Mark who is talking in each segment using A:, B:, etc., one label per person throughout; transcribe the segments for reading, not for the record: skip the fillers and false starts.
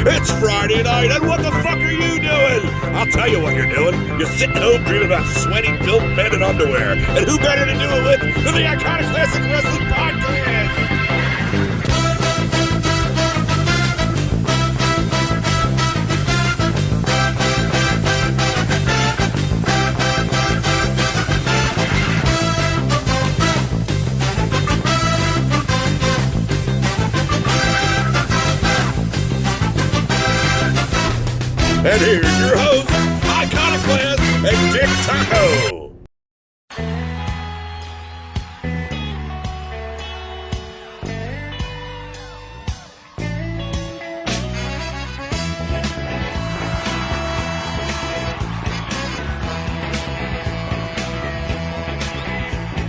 A: It's Friday night, and what the fuck are you doing? I'll tell you what you're doing. You're sitting home dreaming about sweaty, built men in underwear. And who better to do it with than the Iconoclastic Wrestling Podcast? And here's your host, Iconoclast and Dick Taco.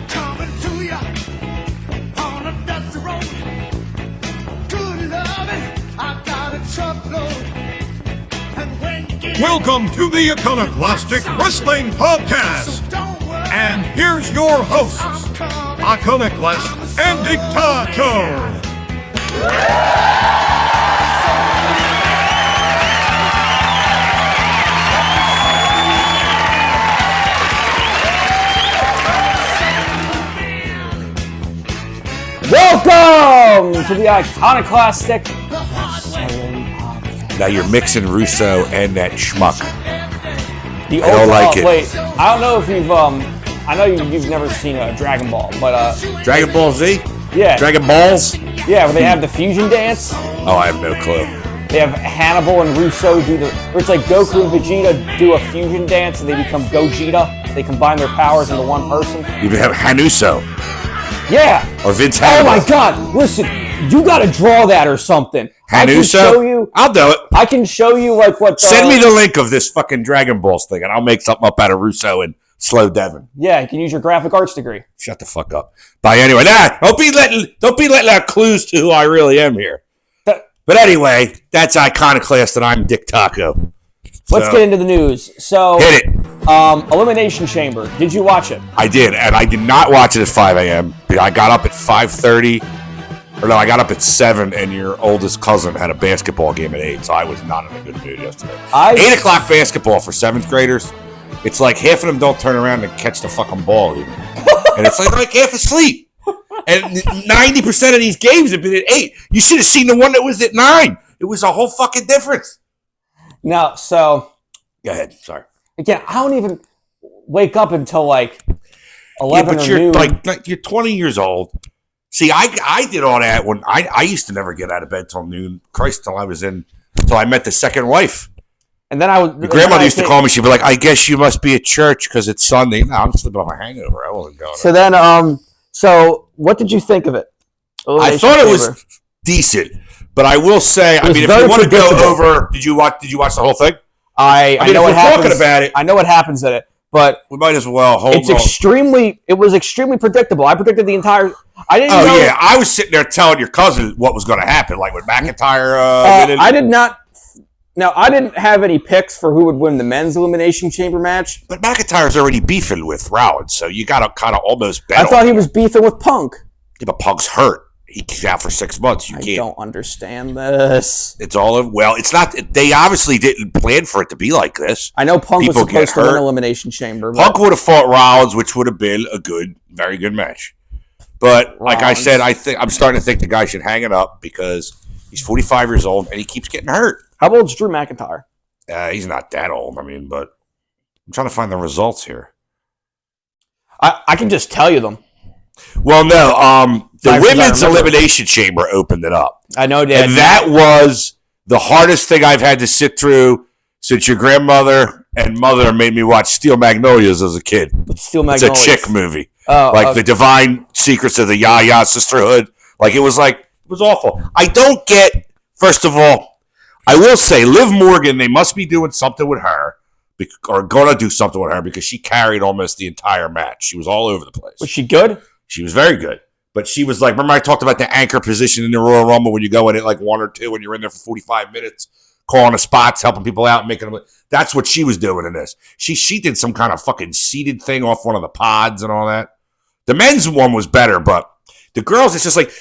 B: Coming to ya on a dusty road. Good loving, I got a truckload.
C: Welcome to the Iconoclastic Wrestling Podcast. And here's your hosts, Iconoclast and Dick Taco.
D: Welcome to the Iconoclastic.
A: Now you're mixing Russo and that schmuck.
D: I
A: don't like it.
D: Wait, I don't know if you've I know you've never seen Dragon Ball, but
A: Dragon Ball Z?
D: yeah,
A: Dragon Balls?
D: yeah, where they have the fusion dance.
A: Oh, I have no clue.
D: They have Hannibal and Russo where it's like Goku and Vegeta do a fusion dance and they become Gogeta. They combine their powers into one person.
A: You have Hanuso.
D: Yeah.
A: Or Vince
D: Oh
A: Hannibal.
D: my God! Listen, you got to draw that or something.
A: Hanuso?
D: I can show you.
A: I'll do it.
D: I can show you like what.
A: Send me the link of this fucking Dragon Balls thing, and I'll make something up out of Russo and Slow Devin.
D: Yeah, you can use your graphic arts degree.
A: Shut the fuck up. But anyway, don't be letting out clues to who I really am here. But anyway, that's Iconoclast, and I'm Dick Taco.
D: Let's get into the news. So,
A: hit it.
D: Elimination Chamber. Did you watch it?
A: I did, and I did not watch it at 5 a.m. I got up at 5:30. Or no, I got up at 7, and your oldest cousin had a basketball game at 8, so I was not in a good mood yesterday. 8 o'clock basketball for 7th graders. It's like half of them don't turn around and catch the fucking ball even. And it's like half asleep. And 90% of these games have been at 8. You should have seen the one that was at 9. It was a whole fucking difference.
D: No, so...
A: Go ahead, sorry.
D: Again, I don't even wake up until like 11
A: but
D: or
A: you're
D: noon.
A: like you're 20 years old. See, I did all that when I used to never get out of bed till noon. Christ, till I met the second wife.
D: And then
A: Your grandmother used to call me. She'd be like, "I guess you must be at church because it's Sunday." No, I'm sleeping on my hangover. I wasn't going.
D: So then, so what did you think of it?
A: I thought it was decent, but I will say, I mean, if you want to go over, did you watch the whole thing?
D: I
A: mean,
D: know
A: if
D: what
A: we're
D: happens.
A: talking about it,
D: I know what happens in it, but
A: we might as well hold on.
D: It was extremely predictable. I predicted the entire. I didn't.
A: Oh yeah, I was sitting there telling your cousin what was going to happen, like with McIntyre.
D: I did not. Now, I didn't have any picks for who would win the men's Elimination Chamber match.
A: But McIntyre's already beefing with Rollins, so you got to kind of almost bet.
D: I thought he was beefing with Punk.
A: Yeah, but Punk's hurt. He's out for 6 months. You can't.
D: I don't understand this.
A: It's all of, well, it's not. They obviously didn't plan for it to be like this.
D: I know Punk
A: People
D: was supposed to
A: get
D: win
A: hurt.
D: Elimination Chamber.
A: Punk would have fought Rollins, which would have been a very good match. But like I said, I'm starting to think the guy should hang it up because he's 45 years old and he keeps getting hurt.
D: How old's Drew McIntyre?
A: He's not that old. I mean, but I'm trying to find the results here.
D: I can just tell you them.
A: Well, no. The Women's
D: remember.
A: Elimination Chamber opened it up.
D: I know, Dad.
A: And that was the hardest thing I've had to sit through since your grandmother and mother made me watch Steel Magnolias as a kid.
D: Steel Magnolias.
A: It's a chick movie.
D: Oh,
A: The Divine Secrets of the Ya Sisterhood. It was awful. I don't get, first of all, I will say, Liv Morgan, they must be doing something with her, or going to do something with her, because she carried almost the entire match. She was all over the place.
D: Was she good?
A: She was very good. But she was like, remember I talked about the anchor position in the Royal Rumble when you go in at like 1 or 2 and you're in there for 45 minutes, calling the spots, helping people out, making them. That's what she was doing in this. She did some kind of fucking seated thing off one of the pods and all that. The men's one was better, but the girls, it's just like,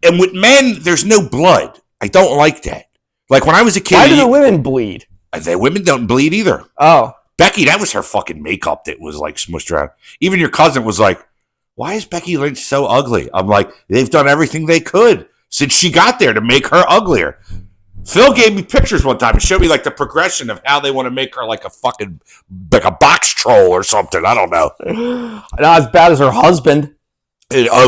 A: and with men, there's no blood. I don't like that. Like when I was a kid.
D: Why do the women bleed?
A: The women don't bleed either.
D: Oh.
A: Becky, that was her fucking makeup that was like smushed around. Even your cousin was like, why is Becky Lynch so ugly? I'm like, they've done everything they could since she got there to make her uglier. Phil gave me pictures one time and showed me like the progression of how they want to make her like a fucking, like a box troll or something. I don't know.
D: Not as bad as her husband.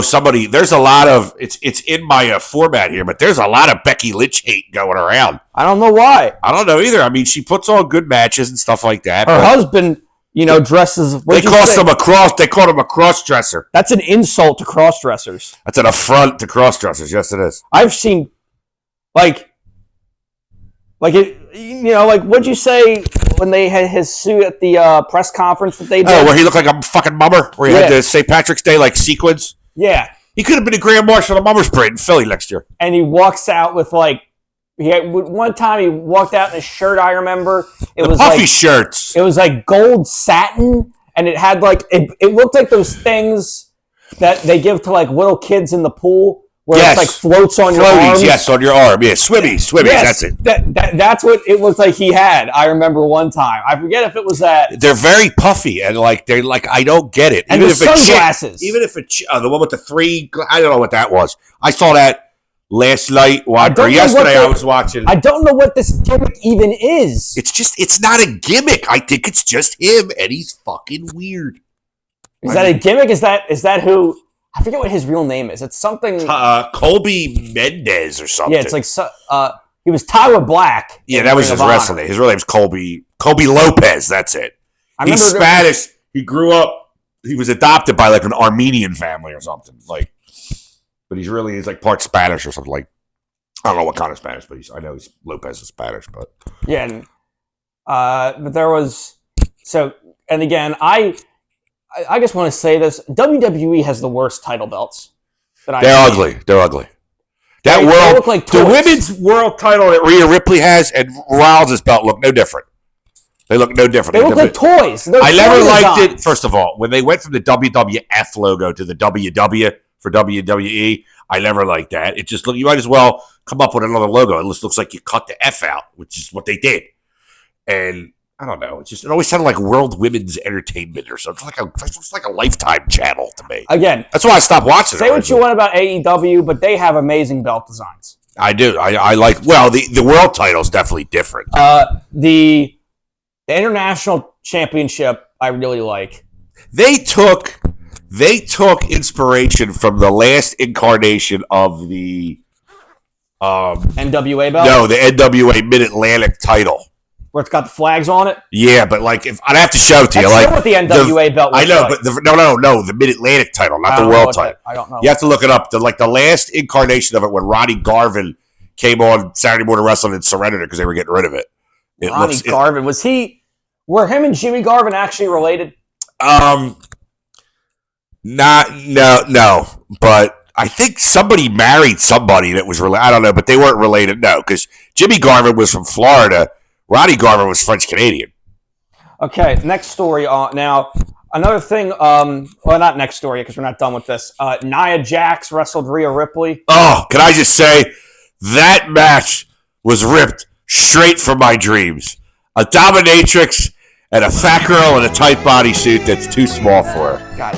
A: Somebody, there's a lot of, it's in my format here, but there's a lot of Becky Lynch hate going around.
D: I don't know why.
A: I don't know either. I mean, she puts on good matches and stuff like that.
D: Her husband, dresses.
A: They called him a cross dresser.
D: That's an insult to cross dressers.
A: That's an affront to cross dressers. Yes, it is.
D: I've seen, like what'd you say when they had his suit at the press conference that they did?
A: Oh, where he looked like a fucking mummer, where he had the St. Patrick's Day like sequins.
D: Yeah,
A: he could have been a Grand Marshal of Mummer's Parade in Philly next year.
D: And he walks out with one time he walked out in a shirt. I remember it was
A: puffy shirts.
D: It was like gold satin, and it had it looked like those things that they give to like little kids in the pool. Where it's like floats on your arm.
A: Yes, on your arm. Yeah, swimmies,
D: yes,
A: that's it.
D: That's what it looked like he had. I remember one time. I forget if it was that.
A: They're very puffy, and they're like, I don't get it.
D: And even the sunglasses.
A: The one with the three, I don't know what that was. I saw that last night, yesterday I was watching.
D: I don't know what this gimmick even is.
A: It's not a gimmick. I think it's just him, and he's fucking weird.
D: Is that a gimmick? Is that who... I forget what his real name is. It's something...
A: Colby Mendez or something.
D: Yeah, it's like... he was Tyler Black.
A: Yeah, that was his wrestling name. His real name's Colby Lopez. That's it. He's Spanish. He grew up... He was adopted by like an Armenian family or something. But he's like part Spanish or something. Like, I don't know what kind of Spanish, but I know Lopez is Spanish. But
D: yeah, and, but there was... So, and again, I just want to say this. WWE has the worst title belts.
A: They're ugly. They're ugly. They look like toys. The women's world title that Rhea Ripley has and Rollins' belt look no different. They look no different.
D: They look like toys.
A: I never liked it, first of all, when they went from the WWF logo to the WW for WWE. I never liked that. It just you might as well come up with another logo. It just looks like you cut the F out, which is what they did. And I don't know. It always sounded like World Women's Entertainment or something. It's like a Lifetime channel to me.
D: Again,
A: that's why I stopped watching.
D: Say what you want about AEW, but they have amazing belt designs.
A: I do. I like. Well, the world title is definitely different.
D: The International Championship, I really like.
A: They took inspiration from the last incarnation of the
D: NWA belt.
A: No, the NWA Mid Atlantic title.
D: Where it's got the flags on it?
A: Yeah, but if I'd have to show it to you.
D: That's what the NWA belt was.
A: I know,
D: like.
A: but no, the Mid-Atlantic title, not the world title.
D: I don't know.
A: You have to look it up. The last incarnation of it when Ronnie Garvin came on Saturday Morning Wrestling and surrendered it because they were getting rid of it.
D: Garvin, were him and Jimmy Garvin actually related?
A: No, but I think somebody married somebody that was related. I don't know, but they weren't related, no, because Jimmy Garvin was from Florida. Ronnie Garvin was French-Canadian.
D: Okay, next story. Now, another thing, not next story because we're not done with this. Nia Jax wrestled Rhea Ripley.
A: Oh, can I just say, that match was ripped straight from my dreams. A dominatrix and a fat girl in a tight bodysuit that's too small for her.
D: God,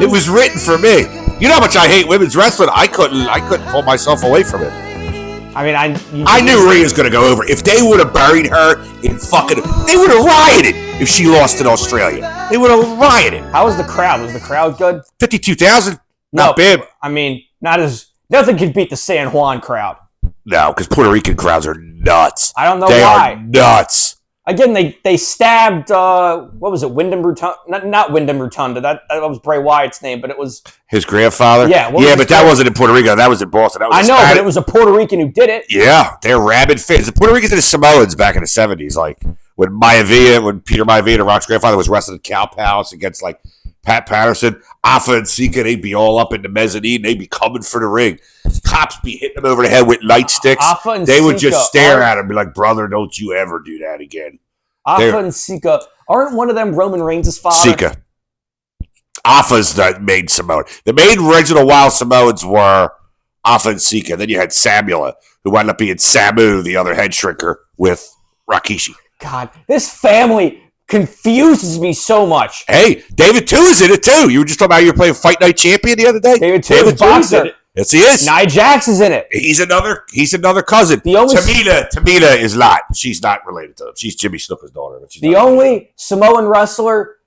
A: it was written for me. You know how much I hate women's wrestling? I couldn't pull myself away from it.
D: I mean,
A: I knew Rhea was going to go over. If they would have buried her in they would have rioted if she lost in Australia. They would have rioted.
D: How was the crowd? Was the crowd good?
A: 52,000. Not bad.
D: I mean, nothing could beat the San Juan crowd.
A: No, because Puerto Rican crowds are nuts.
D: I don't know
A: why.
D: They
A: are nuts.
D: Again, they stabbed, what was it, Wyndham Rotunda? Not Wyndham Rotunda. That was Bray Wyatt's name, but it was...
A: His grandfather?
D: Yeah.
A: But that wasn't in Puerto Rico. That was in Boston. That was
D: but it was a Puerto Rican who did it.
A: Yeah, they're rabid fans. The Puerto Ricans and the Samoans back in the 70s, like when Peter Maivia, the Rock's grandfather, was wrestling Cow Palace against, like, Pat Patterson, Alpha and Sika, they'd be all up in the mezzanine. They'd be coming for the ring. Cops be hitting them over the head with nightsticks. They would just stare at him and be like, brother, don't you ever do that again.
D: Alpha and Sika. Aren't one of them Roman Reigns' father?
A: Sika. Alpha's the main Samoan. The main original Wild Samoans were Alpha and Sika. Then you had Samula, who wound up being Samu, the other head shrinker, with Rikishi.
D: God, this family confuses me so much.
A: Hey, David 2 is in it too. You were just talking about you were playing Fight Night Champion the other day.
D: David 2 is boxer.
A: Yes, he is.
D: Nia Jax is in it.
A: He's another cousin. Tamina is not. She's not related to him. She's Jimmy Snuka's daughter. But she's
D: the only Samoan wrestler.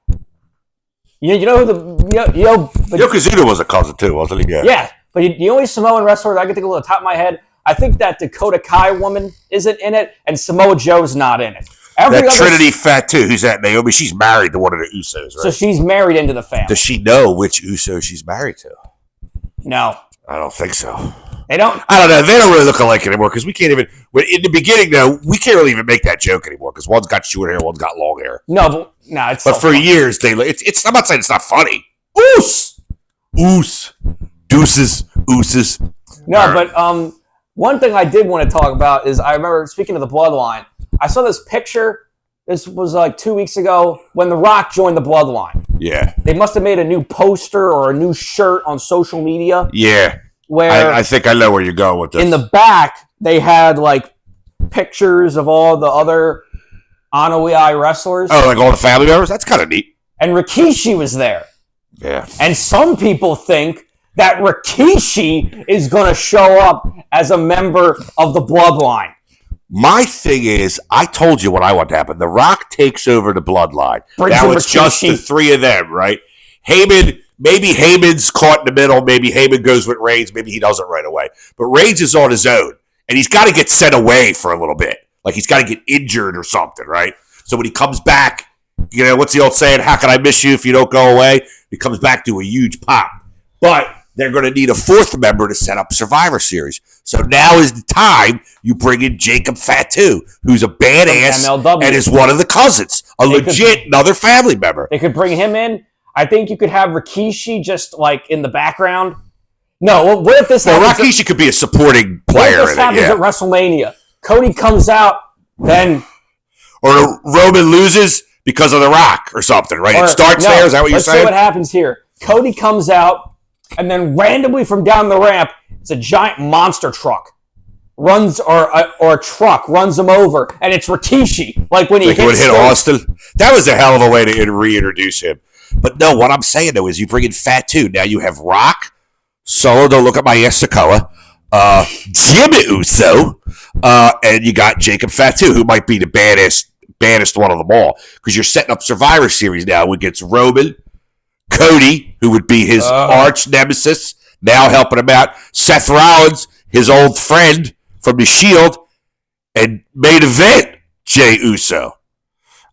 D: You know who
A: Yokozuna was a cousin too, wasn't he?
D: Yeah, but the only Samoan wrestler that I can think of off the top of my head, I think that Dakota Kai woman isn't in it, and Samoa Joe's not in it.
A: That Trinity Fatu, who's that? Naomi. She's married to one of the Usos, right?
D: So she's married into the family.
A: Does she know which Uso she's married to?
D: No.
A: I don't think so.
D: They don't.
A: I don't know. They don't really look alike anymore because we can't even. In the beginning, though, we can't really even make that joke anymore because one's got short hair, one's got long hair.
D: No, it's.
A: But for years, it's. I'm not saying it's not funny. Oos, deuces, ooses.
D: No, but one thing I did want to talk about is I remember speaking of the Bloodline. I saw this picture. This was like 2 weeks ago when The Rock joined the Bloodline.
A: Yeah.
D: They must have made a new poster or a new shirt on social media.
A: Yeah.
D: Where
A: I think I know where you're going with this.
D: In the back, they had like pictures of all the other Anoa'i wrestlers.
A: Oh, like all the family members? That's kind of neat.
D: And Rikishi was there.
A: Yeah.
D: And some people think that Rikishi is going to show up as a member of the Bloodline.
A: My thing is, I told you what I want to happen. The Rock takes over the Bloodline. Now it's just the three of them, right? Heyman, maybe Heyman's caught in the middle. Maybe Heyman goes with Reigns. Maybe he doesn't right away. But Reigns is on his own. And he's got to get sent away for a little bit. Like he's got to get injured or something, right? So when he comes back, you know, what's the old saying? How can I miss you if you don't go away? He comes back to a huge pop. But they're going to need a fourth member to set up Survivor Series. So now is the time you bring in Jacob Fatu, who's a badass and is one of the cousins, another family member.
D: They could bring him in. I think you could have Rikishi just like in the background. No, what if this happens?
A: Rikishi could be a supporting player.
D: What if this happens at WrestleMania? Cody comes out, then...
A: Or Roman loses because of The Rock or something, right? It starts there. Is that what you're saying?
D: Let's see what happens here. Cody comes out, and then randomly from down the ramp, it's a giant monster truck. Or a truck runs him over, and it's Rikishi. Like when he hit
A: Austin. That was a hell of a way to reintroduce him. But no, what I'm saying though is you bring in Fatu. Now you have Rock, Solo. Don't look at my ass, Sokoa. Jimmy Uso, and you got Jacob Fatu, who might be the baddest one of them all, because you're setting up Survivor Series now against Roman, Cody, who would be his arch nemesis, now helping him out, Seth Rollins, his old friend from the Shield, and main event, Jey Uso.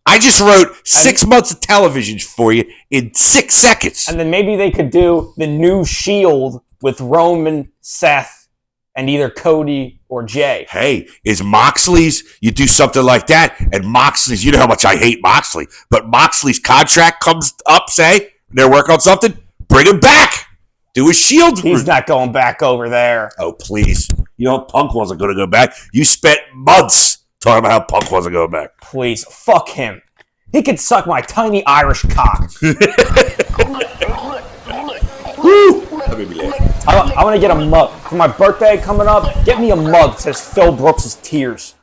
A: I just wrote 6 months of television for you in 6 seconds.
D: And then maybe they could do the new Shield with Roman, Seth, and either Cody or Jay.
A: Hey, is Moxley's, you do something like that, and Moxley's, you know how much I hate Moxley, but Moxley's contract comes up, say, they're working on something, bring him back. Do a Shield.
D: He's not going back over there.
A: Oh, please. You know, Punk wasn't going to go back. You spent months talking about how Punk wasn't going back.
D: Please, fuck him. He could suck my tiny Irish cock.
A: Woo! That made me laugh.
D: I want to get a mug. For my birthday coming up, get me a mug that says Phil Brooks' tears.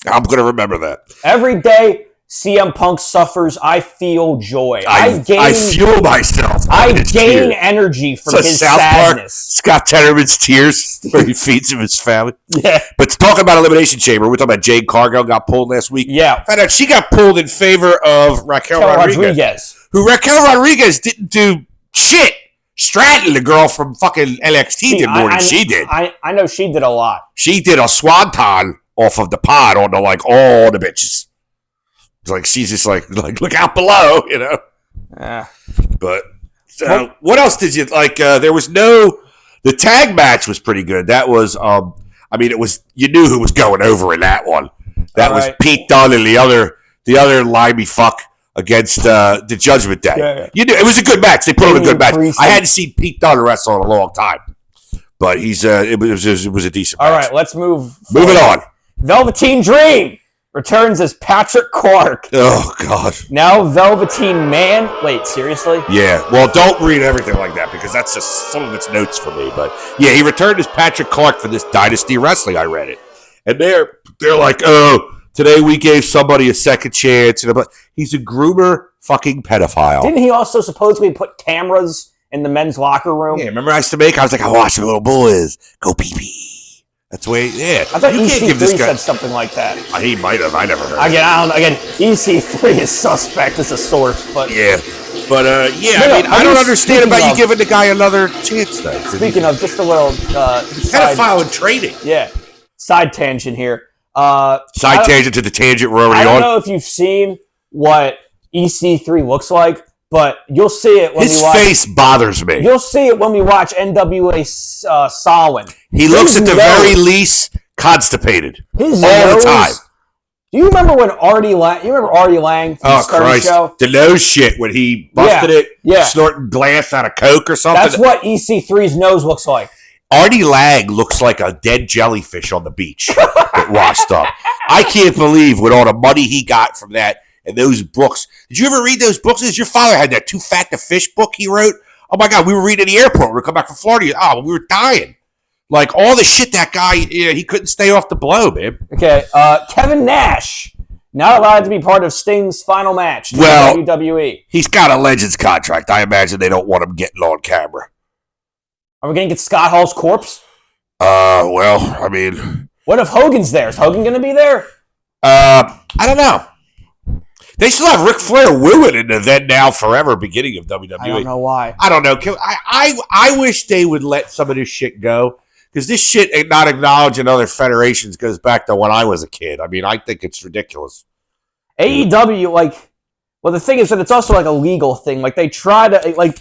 A: I'm going to remember that.
D: Every day CM Punk suffers, I feel joy.
A: I fuel myself.
D: I gain energy from his
A: South
D: sadness.
A: Park, Scott Tenorman's tears, where he feeds him his family.
D: Yeah.
A: But talking about Elimination Chamber, we're talking about Jade Cargill got pulled last week.
D: Yeah.
A: Found out she got pulled in favor of Raquel Rodriguez. Who Raquel Rodriguez didn't do shit. Stratton, the girl from fucking NXT, did more than she did.
D: I know she did a lot.
A: She did a swanton off of the pod on the, like, all the bitches. It's like, she's just like look out below, you know?
D: Yeah.
A: But, what else did you, like, there was no, the tag match was pretty good. That was, it was, you knew who was going over in that one. That was Pete Dunne and the other limey fuck against the Judgment Day. Yeah. You knew it was a good match. They put on a good match. I hadn't seen Pete Dunne wrestle in a long time, but he's it was a decent match.
D: All right, let's move.
A: Moving on.
D: Velveteen Dream returns as Patrick Clark.
A: Oh, God.
D: Now Velveteen Man. Wait, seriously?
A: Yeah. Well, don't read everything like that because that's just some of its notes for me. But, yeah, he returned as Patrick Clark for this Dynasty Wrestling. I read it. And they're like, oh, today we gave somebody a second chance. But he's a groomer fucking pedophile.
D: Didn't he also supposedly put cameras in the men's locker room?
A: Yeah, remember I used to make? I was like, I watch the little boys go pee-pee. That's the way, yeah.
D: I thought
A: you can't give
D: EC3
A: this guy.
D: said something like that.
A: He might have. I never heard.
D: Again, EC3 is suspect as a source, but
A: Yeah. But, yeah,
D: No,
A: I mean, I don't understand
D: speaking
A: about you
D: of-
A: giving the guy another chance, though.
D: speaking of just a little side,
A: Pedophile in training.
D: side tangent here.
A: Side tangent to the tangent we're
D: I
A: already
D: don't
A: on.
D: know if you've seen what EC3 looks like, but you'll see it when
A: His
D: we watch.
A: face bothers me.
D: You'll see it when we watch NWA Samhain.
A: He looks
D: His
A: at the
D: nose-
A: very least constipated
D: his
A: all
D: nose,
A: the time.
D: Do you remember when Artie Lang? You remember Artie Lang from the
A: Oh,
D: Stern
A: Christ.
D: Show?
A: The nose shit when he busted it,
D: yeah.
A: snorting glass out of Coke or something.
D: That's what EC3's nose looks like.
A: Artie Lang looks like a dead jellyfish on the beach that washed up. I can't believe with all the money he got from that and those books. Did you ever read those books? Your father had that Too Fat to Fish book he wrote. Oh, my God. We were reading at the airport. We were coming back from Florida. Oh, we were dying. Like, all the shit that guy, he couldn't stay off the blow, man.
D: Okay, Kevin Nash, not allowed to be part of Sting's final match in
A: Well-
D: WWE.
A: He's got a Legends contract. I imagine they don't want him getting on camera.
D: Are we going to get Scott Hall's corpse?
A: Well, I mean,
D: What if Hogan's there? Is Hogan going to be there?
A: I don't know. They still have Ric Flair wooing in the then now forever beginning of WWE.
D: I don't know why.
A: I don't know. I wish they would let some of this shit go because this shit ain't not acknowledging other federations goes back to when I was a kid. I mean, I think it's ridiculous.
D: AEW, well, the thing is that it's also like a legal thing. Like, they try to,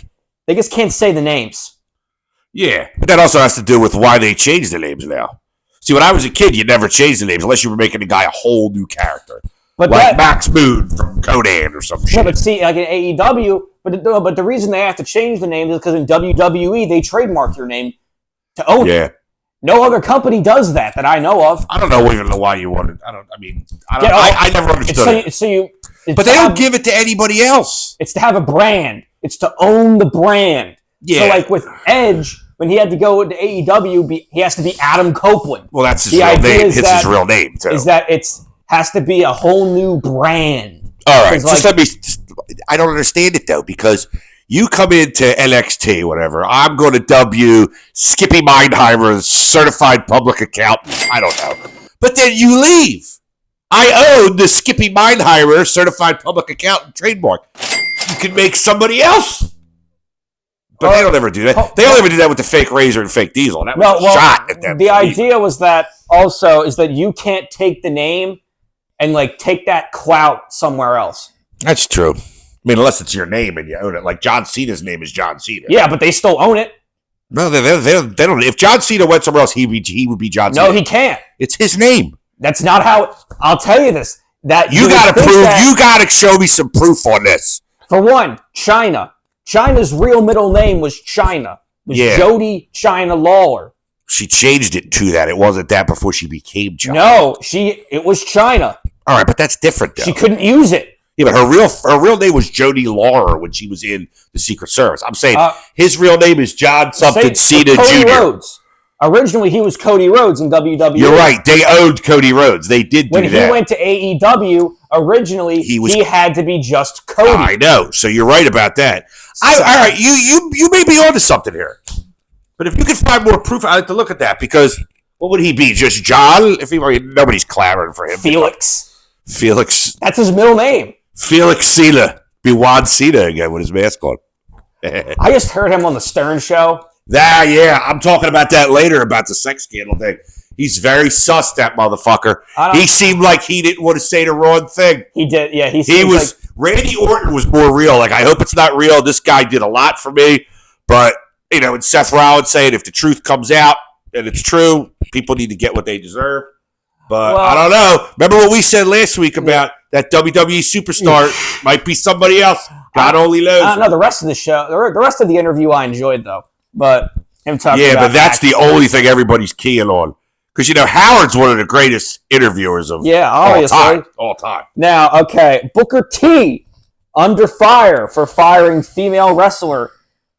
D: they just can't say the names.
A: Yeah, but that also has to do with why they changed the names now. See, when I was a kid, you never changed the names unless you were making a guy a whole new character.
D: But
A: Like Max Moon from Conan or some
D: No,
A: shit.
D: but see, like in AEW, but the reason they have to change the name is because in WWE they trademark your name to own it.
A: Yeah.
D: No other company does that I know of.
A: I don't know even know why you wanted. I never
D: It's
A: understood
D: so
A: it.
D: you,
A: But they don't give it to anybody else.
D: It's to have a brand. It's to own the brand.
A: Yeah.
D: So like with Edge, when he had to go to AEW, he has to be Adam Copeland.
A: Well, that's his
D: The
A: real
D: idea
A: name.
D: is
A: It's
D: that-
A: his real name, too.
D: Is that has to be a whole new brand.
A: All right.
D: 'Cause,
A: I don't understand it, though, because you come into NXT, whatever. I'm going to dub you Skippy Mindheimer's certified public accountant. I don't know. But then you leave. I own the Skippy Mindheimer certified public accountant trademark. You can make somebody else. But they don't ever do that. They don't ever do that with the fake Razor and fake Diesel. That was a shot at them.
D: The idea was that also is that you can't take the name and take that clout somewhere else.
A: That's true. I mean, unless it's your name and you own it. Like John Cena's name is John Cena.
D: Yeah, but they still own it.
A: No, they don't. If John Cena went somewhere else, he would be John Cena.
D: No, he can't.
A: It's his name.
D: That's not how. I'll tell you this. That
A: You
D: would
A: got to
D: think
A: prove.
D: that-
A: You got to show me some proof on this.
D: For one, China. China's real middle name was China. It was
A: Yeah.
D: Jody China Lawler.
A: She changed it to that. It wasn't that before she became China.
D: No, it was China.
A: All right, but that's different, though.
D: She couldn't use it.
A: Yeah, but her real name was Jody Lawler when she was in the Secret Service. I'm saying his real name is John something Cena
D: Cody
A: Jr.
D: Rhodes. Originally, he was Cody Rhodes in WWE.
A: You're right. They owned Cody Rhodes. They did do
D: When
A: that.
D: he went to AEW, originally he had to be just Cody.
A: I know. So you're right about that. All right, you may be onto something here. But if you can find more proof, I'd like to look at that because what would he be? Just John? Nobody's clamoring for him.
D: Felix.
A: That's
D: his middle name.
A: Felix Cena. Be Juan Cena again with his mask on.
D: I just heard him on the Stern Show.
A: Yeah. I'm talking about that later about the sex scandal thing. He's very sus, that motherfucker. He seemed like he didn't want to say the wrong thing.
D: He did, yeah.
A: Randy Orton was more real. I hope it's not real. This guy did a lot for me. But, and Seth Rollins saying if the truth comes out and it's true, people need to get what they deserve. But I don't know. Remember what we said last week about that WWE superstar might be somebody else. God only knows.
D: I don't know. The rest of the show, the rest of the interview I enjoyed, though. But him talking about
A: but that's the only thing everybody's keying on. Because, Howard's one of the greatest interviewers of
D: obviously.
A: all time.
D: Now, okay, Booker T under fire for firing female wrestler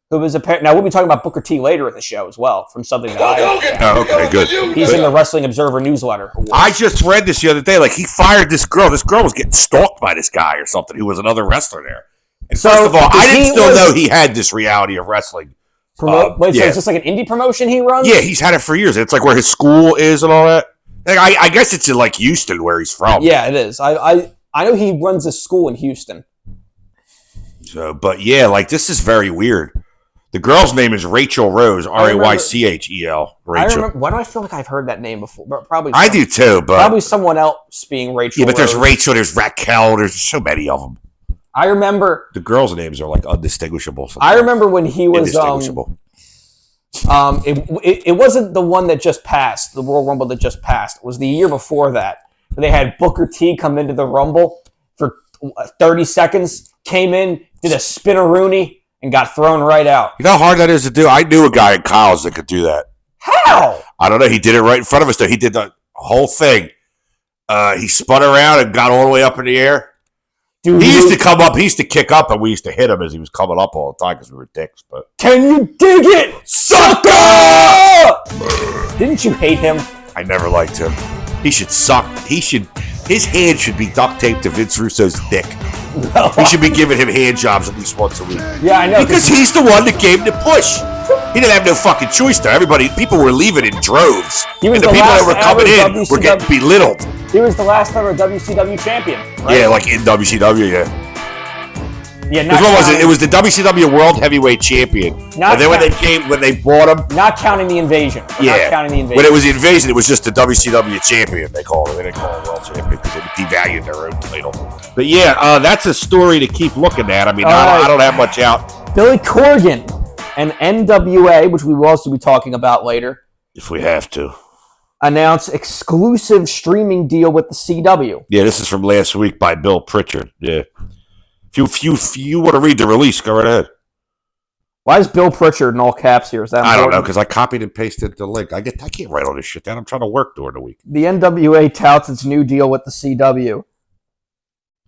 D: who was apparent. Now, we'll be talking about Booker T later in the show as well from something that
A: Oh, okay, good.
D: He's in the Wrestling Observer newsletter.
A: I just read this the other day. Like, he fired this girl. This girl was getting stalked by this guy or something who was another wrestler there. And first of all, I didn't still know he had this reality of wrestling.
D: So is this like an indie promotion he runs?
A: Yeah, he's had it for years. It's like where his school is and all that. Like, I guess it's in like Houston where he's from.
D: Yeah, it is. I know he runs a school in Houston.
A: So, but yeah, like this is very weird. The girl's name is Rachel Rose, Raychel. Rachel.
D: Why do I feel like I've heard that name before? But probably
A: I do too, but
D: probably someone else being Rachel.
A: Yeah, but
D: Rose.
A: there's Rachel, there's Raquel, there's so many of them.
D: I remember
A: the girls' names are like undistinguishable.
D: Sometimes. I remember when he was indistinguishable. It wasn't the one that just passed, the Royal Rumble that just passed. It was the year before that. They had Booker T come into the Rumble for 30 seconds, came in, did a spinneroonie, and got thrown right out.
A: You know how hard that is to do? I knew a guy in college that could do that.
D: How?
A: I don't know. He did it right in front of us, though. He did the whole thing. He spun around and got all the way up in the air. Dude, he used to come up. He used to kick up, and we used to hit him as he was coming up all the time because we were dicks. But
D: can you dig it, sucker? Didn't you hate him?
A: I never liked him. He should suck. His hand should be duct taped to Vince Russo's dick. No. He should be giving him hand jobs at least once a week.
D: Yeah, I know.
A: Because he's the one that gave him the push. He didn't have no fucking choice there. People were leaving in droves. And the people that were coming in were getting belittled.
D: He was the last ever WCW champion, right?
A: Yeah, like in WCW, yeah.
D: Yeah,
A: what was it? It was the WCW World Heavyweight Champion. And then when they bought him,
D: not counting the Invasion. Not counting the Invasion.
A: When it was the Invasion, it was just the WCW Champion. They called it. They didn't call it World Champion because they devalued their own title. But yeah, that's a story to keep looking at. I mean, I don't have much out.
D: Billy Corgan and NWA, which we will also be talking about later,
A: if we have to,
D: announce exclusive streaming deal with the CW.
A: Yeah, this is from last week by Bill Pritchard. Yeah. If you want to read the release, go right ahead.
D: Why is Bill Pritchard in all caps here? Is that
A: important? I don't know, because I copied and pasted the link. I can't write all this shit down. I'm trying to work during the week.
D: The NWA touts its new deal with the CW.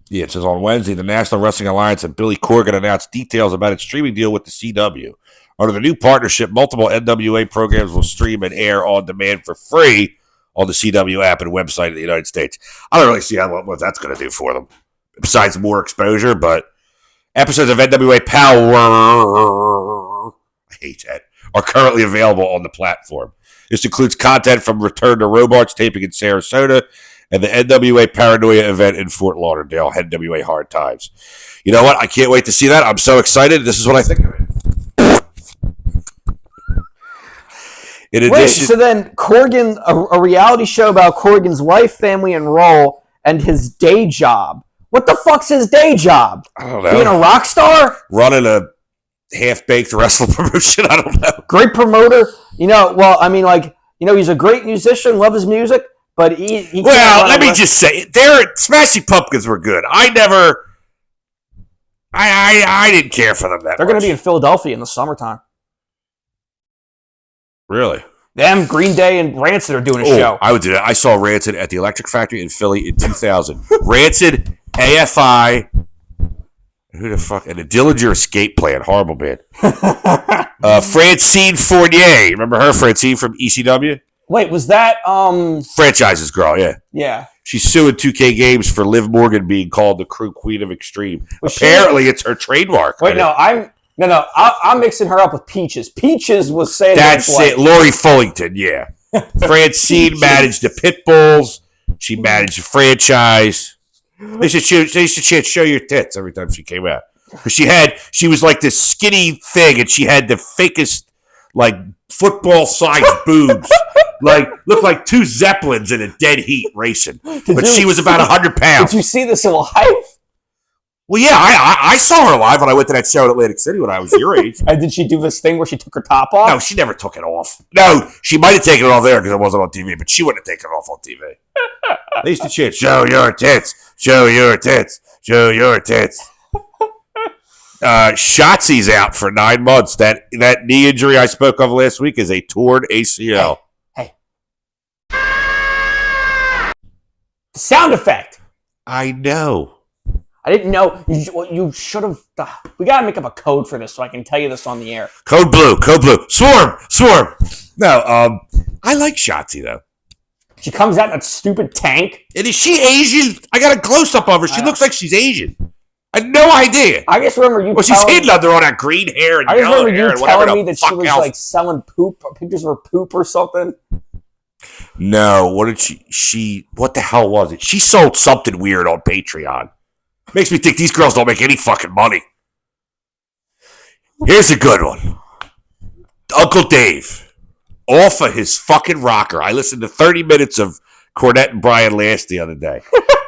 A: Yeah, it says on Wednesday, the National Wrestling Alliance and Billy Corgan announced details about its streaming deal with the CW. Under the new partnership, multiple NWA programs will stream and air on demand for free on the CW app and website in the United States. I don't really see what that's going to do for them. Besides more exposure, but episodes of NWA Power, I hate that, are currently available on the platform. This includes content from Return to Robarts taping in Sarasota and the NWA Paranoia event in Fort Lauderdale, NWA Hard Times. You know what? I can't wait to see that. I'm so excited. This is what I think of it. In addition,
D: so then Corgan, a reality show about Corgan's life, family, and role, and his day job. What the fuck's his day job?
A: I don't know.
D: Being a rock star?
A: Running a half-baked wrestling promotion? I don't know.
D: Great promoter. He's a great musician, love his music, but he
A: well, let me just say, Smashing Pumpkins were good. I didn't care for them that much.
D: They're going to be in Philadelphia in the summertime.
A: Really?
D: Them, Green Day, and Rancid are doing a show.
A: I would do that. I saw Rancid at the Electric Factory in Philly in 2000. Rancid, AFI, who the fuck? And the Dillinger Escape Plan. Horrible band. Francine Fournier. Remember her? Francine from ECW?
D: Wait, was that...
A: Franchise's girl, yeah.
D: Yeah.
A: She's suing 2K Games for Liv Morgan being called the crew queen of Extreme. Apparently, it's her trademark.
D: Wait, no, I'm mixing her up with Peaches. Peaches was saying
A: that's it. Lori Fullington, yeah. Francine managed the Pitbulls. She managed the franchise. They should show your tits every time she came out. Because she was like this skinny thing, and she had the fakest, like, football-sized boobs. Like, looked like two Zeppelins in a dead heat racing. But she was about 100 pounds.
D: Did you see this live?
A: Well, yeah, I saw her live when I went to that show in Atlantic City when I was your age.
D: And did she do this thing where she took her top off?
A: No, she never took it off. No, she might have taken it off there because it wasn't on TV, but she wouldn't have taken it off on TV. They used to chant, show your tits, show your tits, show your tits. Shotzi's out for 9 months. That knee injury I spoke of last week is a torn ACL.
D: Hey. Sound effect.
A: I know.
D: I didn't know. You should have. We gotta make up a code for this so I can tell you this on the air.
A: Code blue. Swarm. No, I like Shotzi though.
D: She comes out in that stupid tank.
A: And is she Asian? I got a close up of her. She looks like she's Asian. I had no idea.
D: I just remember you.
A: Well, she's hidden under all that green hair and yellow hair and whatever. I just remember you telling me that she was like selling poop, pictures of her poop or something. No, what did she? What the hell was it? She sold something weird on Patreon. Makes me think these girls don't make any fucking money. Here's a good one. Uncle Dave. Off of his fucking rocker. I listened to 30 minutes of Cornette and Brian last the other day.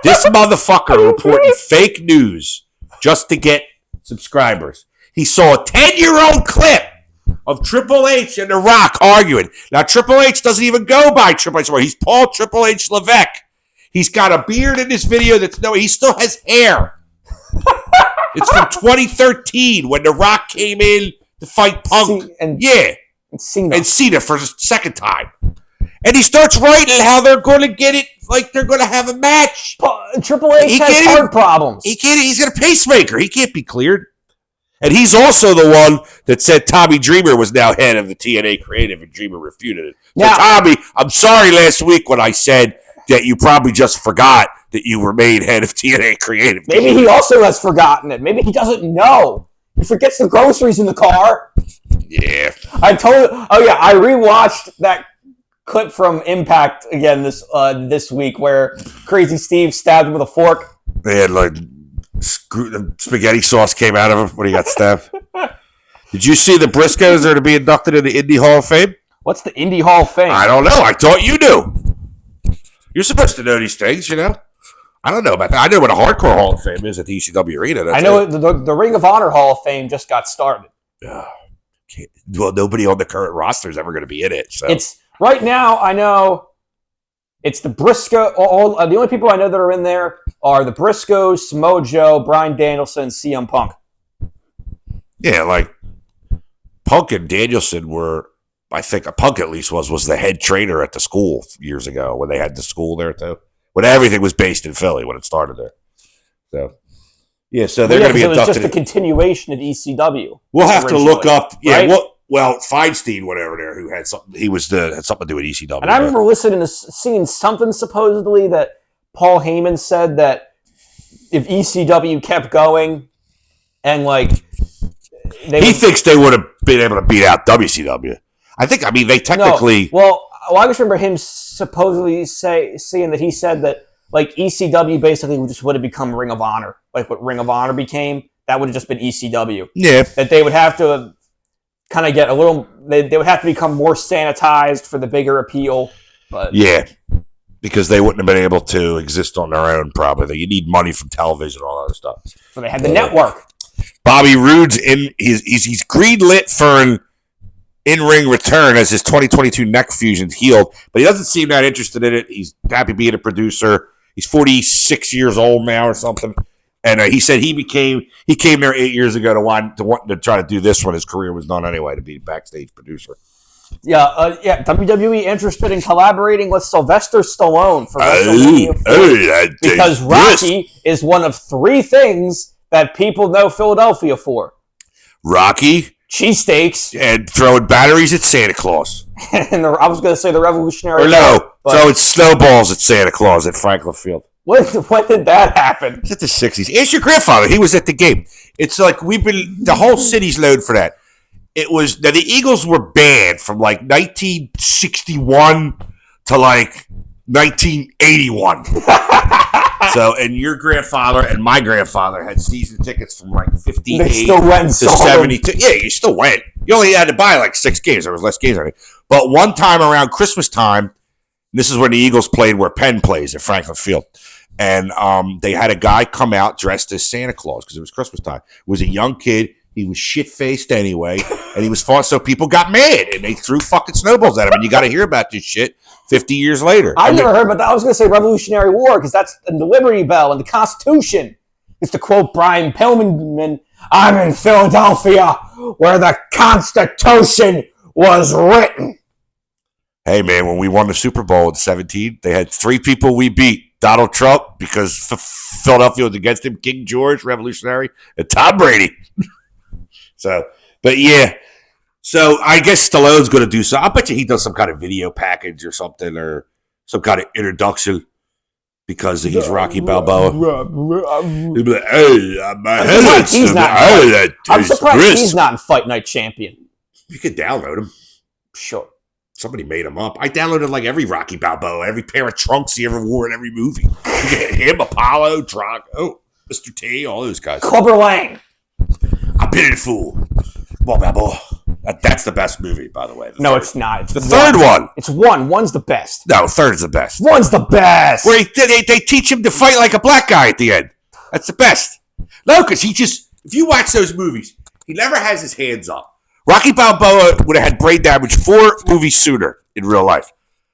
A: This motherfucker reporting fake news just to get subscribers. He saw a 10-year-old clip of Triple H and The Rock arguing. Now, Triple H doesn't even go by Triple H. He's Paul Triple H Levesque. He's got a beard in this video he still has hair. It's from 2013 when The Rock came in to fight Punk. And Cena for the second time. And he starts writing how they're going to get it, like they're going to have a match.
D: Triple H has heart problems.
A: He's got a pacemaker. He can't be cleared. And he's also the one that said Tommy Dreamer was now head of the TNA Creative, and Dreamer refuted it. So now, Tommy, I'm sorry last week when I said that you probably just forgot that you were made head of TNA Creative.
D: Maybe he also has forgotten it. Maybe he doesn't know. He forgets the groceries in the car.
A: Yeah.
D: I rewatched that clip from Impact again this week where Crazy Steve stabbed him with a fork.
A: They had like spaghetti sauce came out of him when he got stabbed. Did you see the Briscoes are to be inducted in the Indie Hall of Fame?
D: What's the Indie Hall of Fame?
A: I don't know. I thought you knew. You're supposed to know these things, you know? I don't know about that. I know what a Hardcore Hall of Fame is at the ECW Arena.
D: I know the Ring of Honor Hall of Fame just got started.
A: Well, nobody on the current roster is ever going to be in it. So
D: it's right now. I know it's the Briscoe. The only people I know that are in there are the Briscoes, Samoa Joe, Bryan Danielson, and CM Punk.
A: Yeah, like Punk and Danielson were. I think Punk at least was the head trainer at the school years ago when they had the school there too. When everything was based in Philly when it started there. So, yeah, so they're going to be inducted. It was
D: just a continuation of ECW.
A: We'll have to look up. Yeah, right? Well, Feinstein, whatever there, who had something. He was had something to do with ECW.
D: And I remember seeing something supposedly that Paul Heyman said that if ECW kept going, and he thinks
A: they would have been able to beat out WCW. They technically.
D: No. Well, I just remember him supposedly saying that he said that ECW basically just would have become Ring of Honor, like what Ring of Honor became. That would have just been ECW.
A: Yeah,
D: that they would have to kind of get a little. They would have to become more sanitized for the bigger appeal. But
A: yeah, because they wouldn't have been able to exist on their own. Probably you need money from television, and all that other stuff.
D: So they had the network.
A: Bobby Roode's he's greenlit for an in-ring return as his 2022 neck fusion's healed, but he doesn't seem that interested in it. He's happy being a producer. He's 46 years old now or something, and he said he came there 8 years ago to want to try to do this when his career was done anyway, to be a backstage producer.
D: Yeah, WWE interested in collaborating with Sylvester Stallone for WrestleMania 4 because Rocky is one of three things that people know Philadelphia for.
A: Rocky,
D: cheesesteaks,
A: and throwing batteries at Santa Claus.
D: And I was going to say the Revolutionary
A: War. Throwing snowballs at Santa Claus at Franklin Field.
D: When did that happen?
A: It's at the 60s. Ask your grandfather. He was at the game. It's like the whole city's known for that. It was, now the Eagles were banned from 1961 to 1981. So, and your grandfather and my grandfather had season tickets from 58
D: they still went
A: to 72. Yeah, you still went. You only had to buy 6 games. There was less games on it. But one time around Christmas time, this is when the Eagles played where Penn plays at Franklin Field. And they had a guy come out dressed as Santa Claus because it was Christmas time. It was a young kid. He was shit-faced anyway, and he was fought, so people got mad, and they threw fucking snowballs at him, and you got to hear about this shit 50 years later.
D: I never heard about that. I was going to say Revolutionary War, because that's the Liberty Bell and the Constitution. It's to quote Brian Pillman, I'm in Philadelphia, where the Constitution was written.
A: Hey, man, when we won the Super Bowl in 17, they had 3 people we beat. Donald Trump, because Philadelphia was against him, King George, revolutionary, and Tom Brady. So, but yeah. So I guess Stallone's going to do so. I bet you he does some kind of video package or something, or some kind of introduction because he's Rocky Balboa. He'll be like, hey,
D: I'm surprised he's not in Fight Night Champion.
A: You could download him.
D: Sure.
A: Somebody made him up. I downloaded like every Rocky Balboa, every pair of trunks he ever wore in every movie. Him, Apollo, Drago, Mr. T, all those guys.
D: Clubber Lang.
A: I pity the fool. Come on, Balboa. That's the best movie, by the way.
D: No, it's not. It's
A: the third one.
D: It's one. One's the best.
A: No, third's the best.
D: One's the best.
A: Where they teach him to fight like a black guy at the end. That's the best. No, because if you watch those movies, he never has his hands up. Rocky Balboa would have had brain damage 4 movies sooner in real life.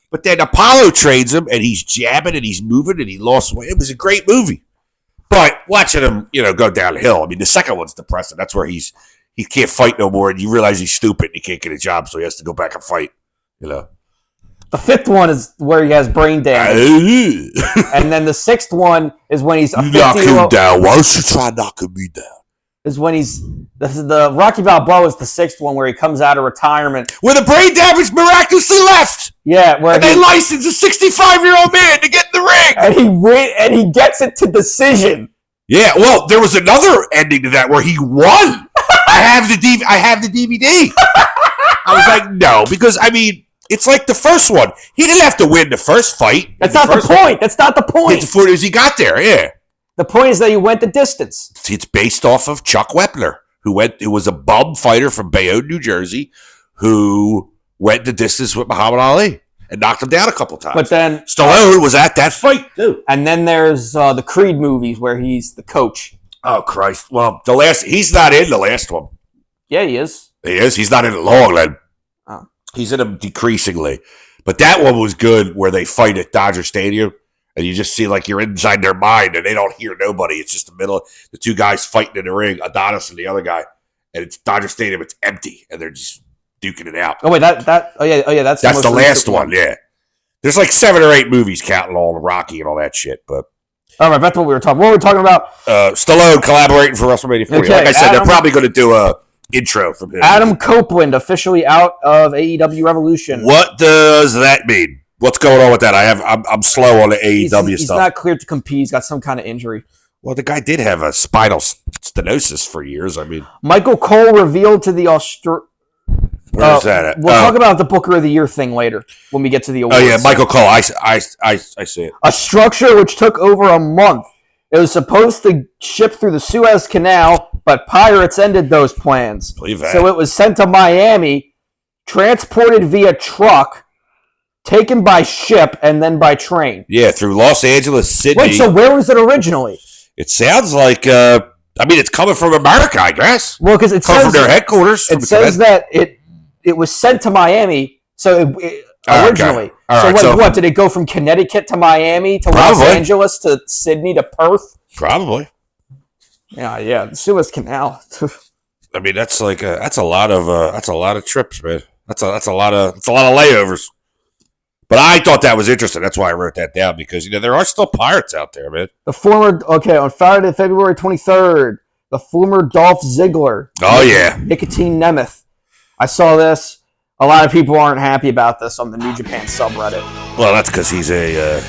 A: But then Apollo trains him, and he's jabbing, and he's moving, and he lost weight. It was a great movie. But watching him, go downhill. I mean, the second one's depressing. That's where he can't fight no more, and you realize he's stupid, and he can't get a job, so he has to go back and fight. The
D: 5th one is where he has brain damage. And then the 6th one is when he's a 50
A: knock him down. Why don't you try knocking me down?
D: Is when he's the Rocky Balboa is the 6th one where he comes out of retirement,
A: where the brain damage miraculously left.
D: Yeah, where
A: they license a 65-year-old man to get in the ring,
D: and he gets it to decision.
A: Yeah, well, there was another ending to that where he won. I have the DVD. I was like, no, because I mean, it's like the first one. He didn't have to win the first fight.
D: That's not the point. That's not the point.
A: As he got there, yeah.
D: The point is that he went the distance.
A: It's based off of Chuck Wepner, who was a bum fighter from Bayonne, New Jersey, who went the distance with Muhammad Ali and knocked him down a couple times.
D: But then
A: Stallone was at that fight too.
D: And then there's the Creed movies where he's the coach.
A: Oh Christ! Well, he's not in the last one.
D: Yeah, he is.
A: He is. He's not in it long, then.
D: Oh.
A: He's in them decreasingly. But that one was good, where they fight at Dodger Stadium. And you just see like you're inside their mind, and they don't hear nobody. It's just the 2 guys fighting in the ring, Adonis and the other guy, and it's Dodger Stadium. It's empty, and they're just duking it out.
D: Oh wait, that's
A: the last one. Yeah, there's like 7 or 8 movies counting all the Rocky and all that shit. But
D: all right, that's what we were talking. What were we talking about?
A: Stallone collaborating for WrestleMania 40.
D: Okay,
A: like I said, they're probably going to do a intro from him.
D: Adam Copeland officially out of AEW Revolution.
A: What does that mean? What's going on with that? I'm slow on the AEW stuff.
D: He's not cleared to compete. He's got some kind of injury.
A: Well, the guy did have a spinal stenosis for years. I mean,
D: Michael Cole revealed to the
A: Where's that at?
D: We'll talk about the Booker of the Year thing later when we get to the awards.
A: Oh yeah, Michael Cole. I see it.
D: A structure which took over a month. It was supposed to ship through the Suez Canal, but pirates ended those plans.
A: Believe that.
D: So it was sent to Miami, transported via truck, taken by ship, and then by train.
A: Yeah, through Los Angeles, Sydney.
D: Wait, so where was it originally?
A: It sounds like, it's coming from America, I guess.
D: Well, because it
A: says from their headquarters.
D: It says that it was sent to Miami, so originally.
A: Okay.
D: So what, did it go from Connecticut to Miami to Los Angeles to Sydney to Perth?
A: Probably.
D: Yeah, the Suez Canal.
A: I mean, that's a lot of trips, man. That's a lot of layovers. But I thought that was interesting. That's why I wrote that down, because there are still pirates out there, man.
D: On Friday, February 23rd, the former Dolph Ziggler.
A: Oh yeah,
D: Nicotine Nemeth. I saw this. A lot of people aren't happy about this on the New Japan subreddit.
A: Well, that's because he's an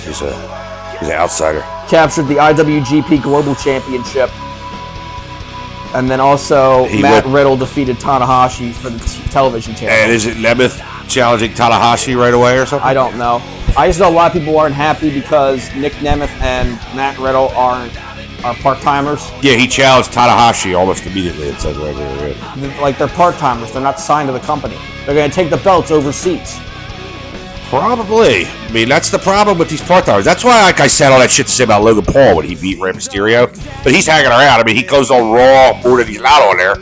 A: outsider.
D: Captured the IWGP Global Championship. And then also Matt Riddle defeated Tanahashi for the television channel.
A: And is it Nemeth challenging Tanahashi right away or something?
D: I don't know. I just know a lot of people aren't happy because Nick Nemeth and Matt Riddle are part-timers.
A: Yeah, he challenged Tanahashi almost immediately, it says right here.
D: Like, they're part-timers. They're not signed to the company. They're going to take the belts overseas.
A: Probably. I mean, that's the problem with these part-timers. That's why, like I said, all that shit to say about Logan Paul when he beat Rey Mysterio. But he's hanging around. I mean, he goes on Raw more than he's not on there.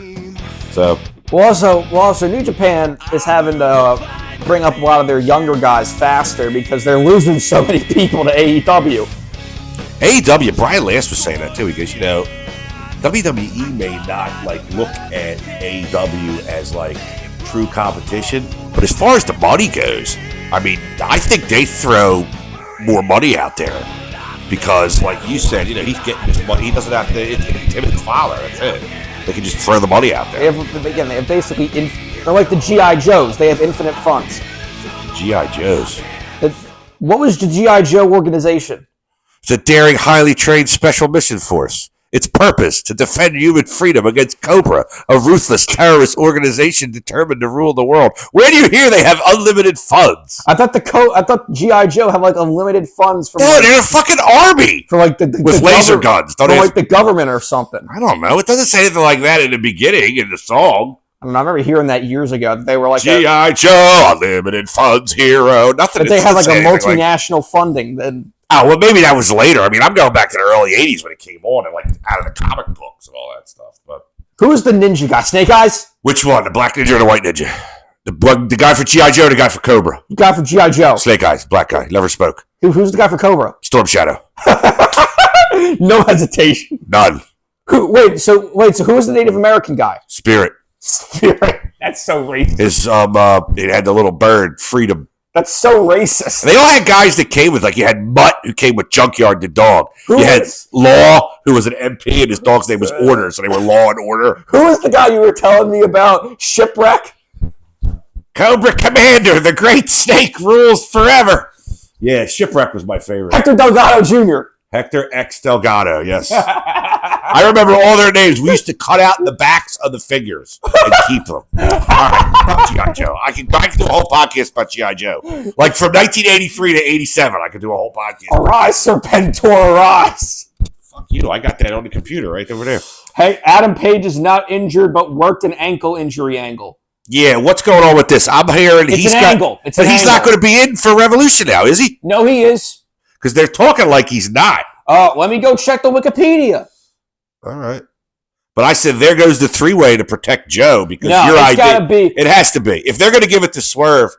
A: So.
D: Well, also, New Japan is having to bring up a lot of their younger guys faster because they're losing so many people to AEW.
A: AEW, Brian Last was saying that too, because, WWE may not, look at AEW as, true competition. But as far as the money goes, I mean, I think they throw more money out there because, like you said, he's getting his money. He doesn't have to intimidate his father. That's it. They can just throw the money out there.
D: They have basically, they're like the G.I. Joes. They have infinite funds.
A: G.I. Joes.
D: What was the G.I. Joe organization?
A: It's a daring, highly trained special mission force. Its purpose, to defend human freedom against Cobra, a ruthless terrorist organization determined to rule the world. Where do you hear they have unlimited funds?
D: I thought G.I. Joe had like unlimited funds from.
A: No, they're a fucking army
D: for like
A: with laser guns.
D: For like the government or something.
A: I don't know. It doesn't say anything like that in the beginning in the song.
D: I remember hearing that years ago. They were like
A: G.I. Joe, unlimited funds hero. Nothing.
D: But they had like a multinational funding. Then
A: well, maybe that was later. I mean, I'm going back to the early '80s when it came on and like out of the comic books and all that stuff. But
D: who was the ninja guy? Snake Eyes?
A: Which one? The black ninja or the white ninja? The guy for G.I. Joe or the guy for Cobra?
D: The guy for G.I. Joe.
A: Snake Eyes, black guy, never spoke.
D: Who's the guy for Cobra?
A: Storm Shadow.
D: No hesitation.
A: None.
D: Wait, so who was the Native American guy?
A: Spirit.
D: That's so racist.
A: It had the little bird, Freedom.
D: That's so racist.
A: They all had guys that came with, like, you had Mutt, who came with Junkyard the dog.
D: You
A: had Law, who was an MP, and his dog's name was Order, so they were Law and Order.
D: Who was the guy you were telling me about? Shipwreck?
A: Cobra Commander, the great snake rules forever. Yeah, Shipwreck was my favorite.
D: Hector Delgado Jr.
A: Hector X Delgado, yes. I remember all their names. We used to cut out the backs of the figures and keep them. All right, about G.I. Joe. I can do a whole podcast about G.I. Joe. Like from 1983 to 87, I could do a whole podcast.
D: Arise, Serpentor, arise.
A: Fuck you. I got that on the computer right over there.
D: Hey, Adam Page is not injured, but worked an ankle injury angle.
A: Yeah, what's going on with this? I'm hearing
D: he's an angle.
A: But he's not going to be in for Revolution now, is he?
D: No, he is.
A: Because they're talking like he's not.
D: Let me go check the Wikipedia.
A: All right. But I said there goes the three-way to protect Joe because
D: your idea.
A: It has to be. If they're going to give it to Swerve,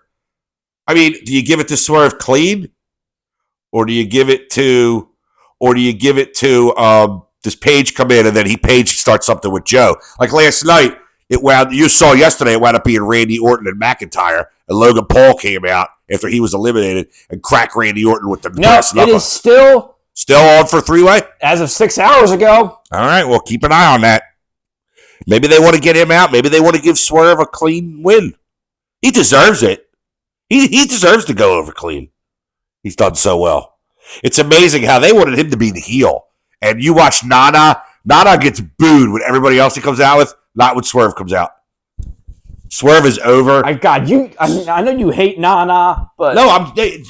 A: I mean, do you give it to Swerve clean, or do you give it to, does Page come in and then Page starts something with Joe? Like last night, you saw yesterday it wound up being Randy Orton and McIntyre, and Logan Paul came out after he was eliminated and cracked Randy Orton with the brass knuckle.
D: It is still
A: on for three-way?
D: As of 6 hours ago.
A: All right, well, keep an eye on that. Maybe they want to get him out. Maybe they want to give Swerve a clean win. He deserves it. He deserves to go over clean. He's done so well. It's amazing how they wanted him to be the heel. And you watch Nana. Nana gets booed with everybody else he comes out with, not when Swerve comes out. Swerve is over.
D: I know you hate Nana, but
A: no,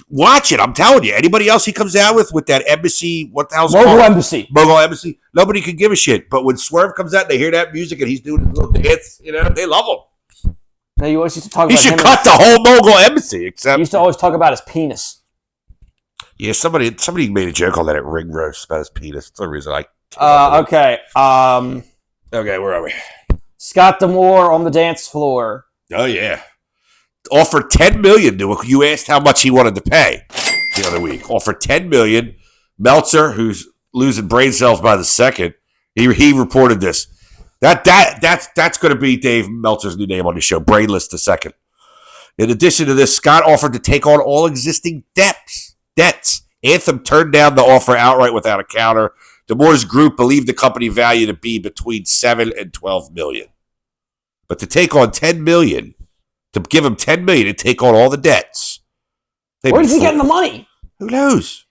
A: watch it. I'm telling you. Anybody else he comes out with that embassy, what the hell's
D: Mogul
A: called?
D: Embassy.
A: Mogul Embassy. Nobody could give a shit. But when Swerve comes out and they hear that music and he's doing his little dance, they love him.
D: Now you always used to talk
A: he
D: about
A: should cut the whole Mogul Embassy. Except
D: you used to always talk about his penis.
A: Yeah, somebody made a joke on that at Ring Roast about his penis. That's the reason I.
D: Okay.
A: Okay, where are we?
D: Scott D'Amore on the dance floor.
A: Oh yeah, offered $10 million to. You asked how much he wanted to pay the other week. Offered $10 million. Meltzer, who's losing brain cells by the second, he reported this. That's going to be Dave Meltzer's new name on the show. Brainless the second. In addition to this, Scott offered to take on all existing debts. Anthem turned down the offer outright without a counter. D'Amore's group believed the company value to be between $7 and $12 million. But to take on $10 million, to give him $10 million to take on all the debts.
D: Where's he getting the money?
A: Who knows?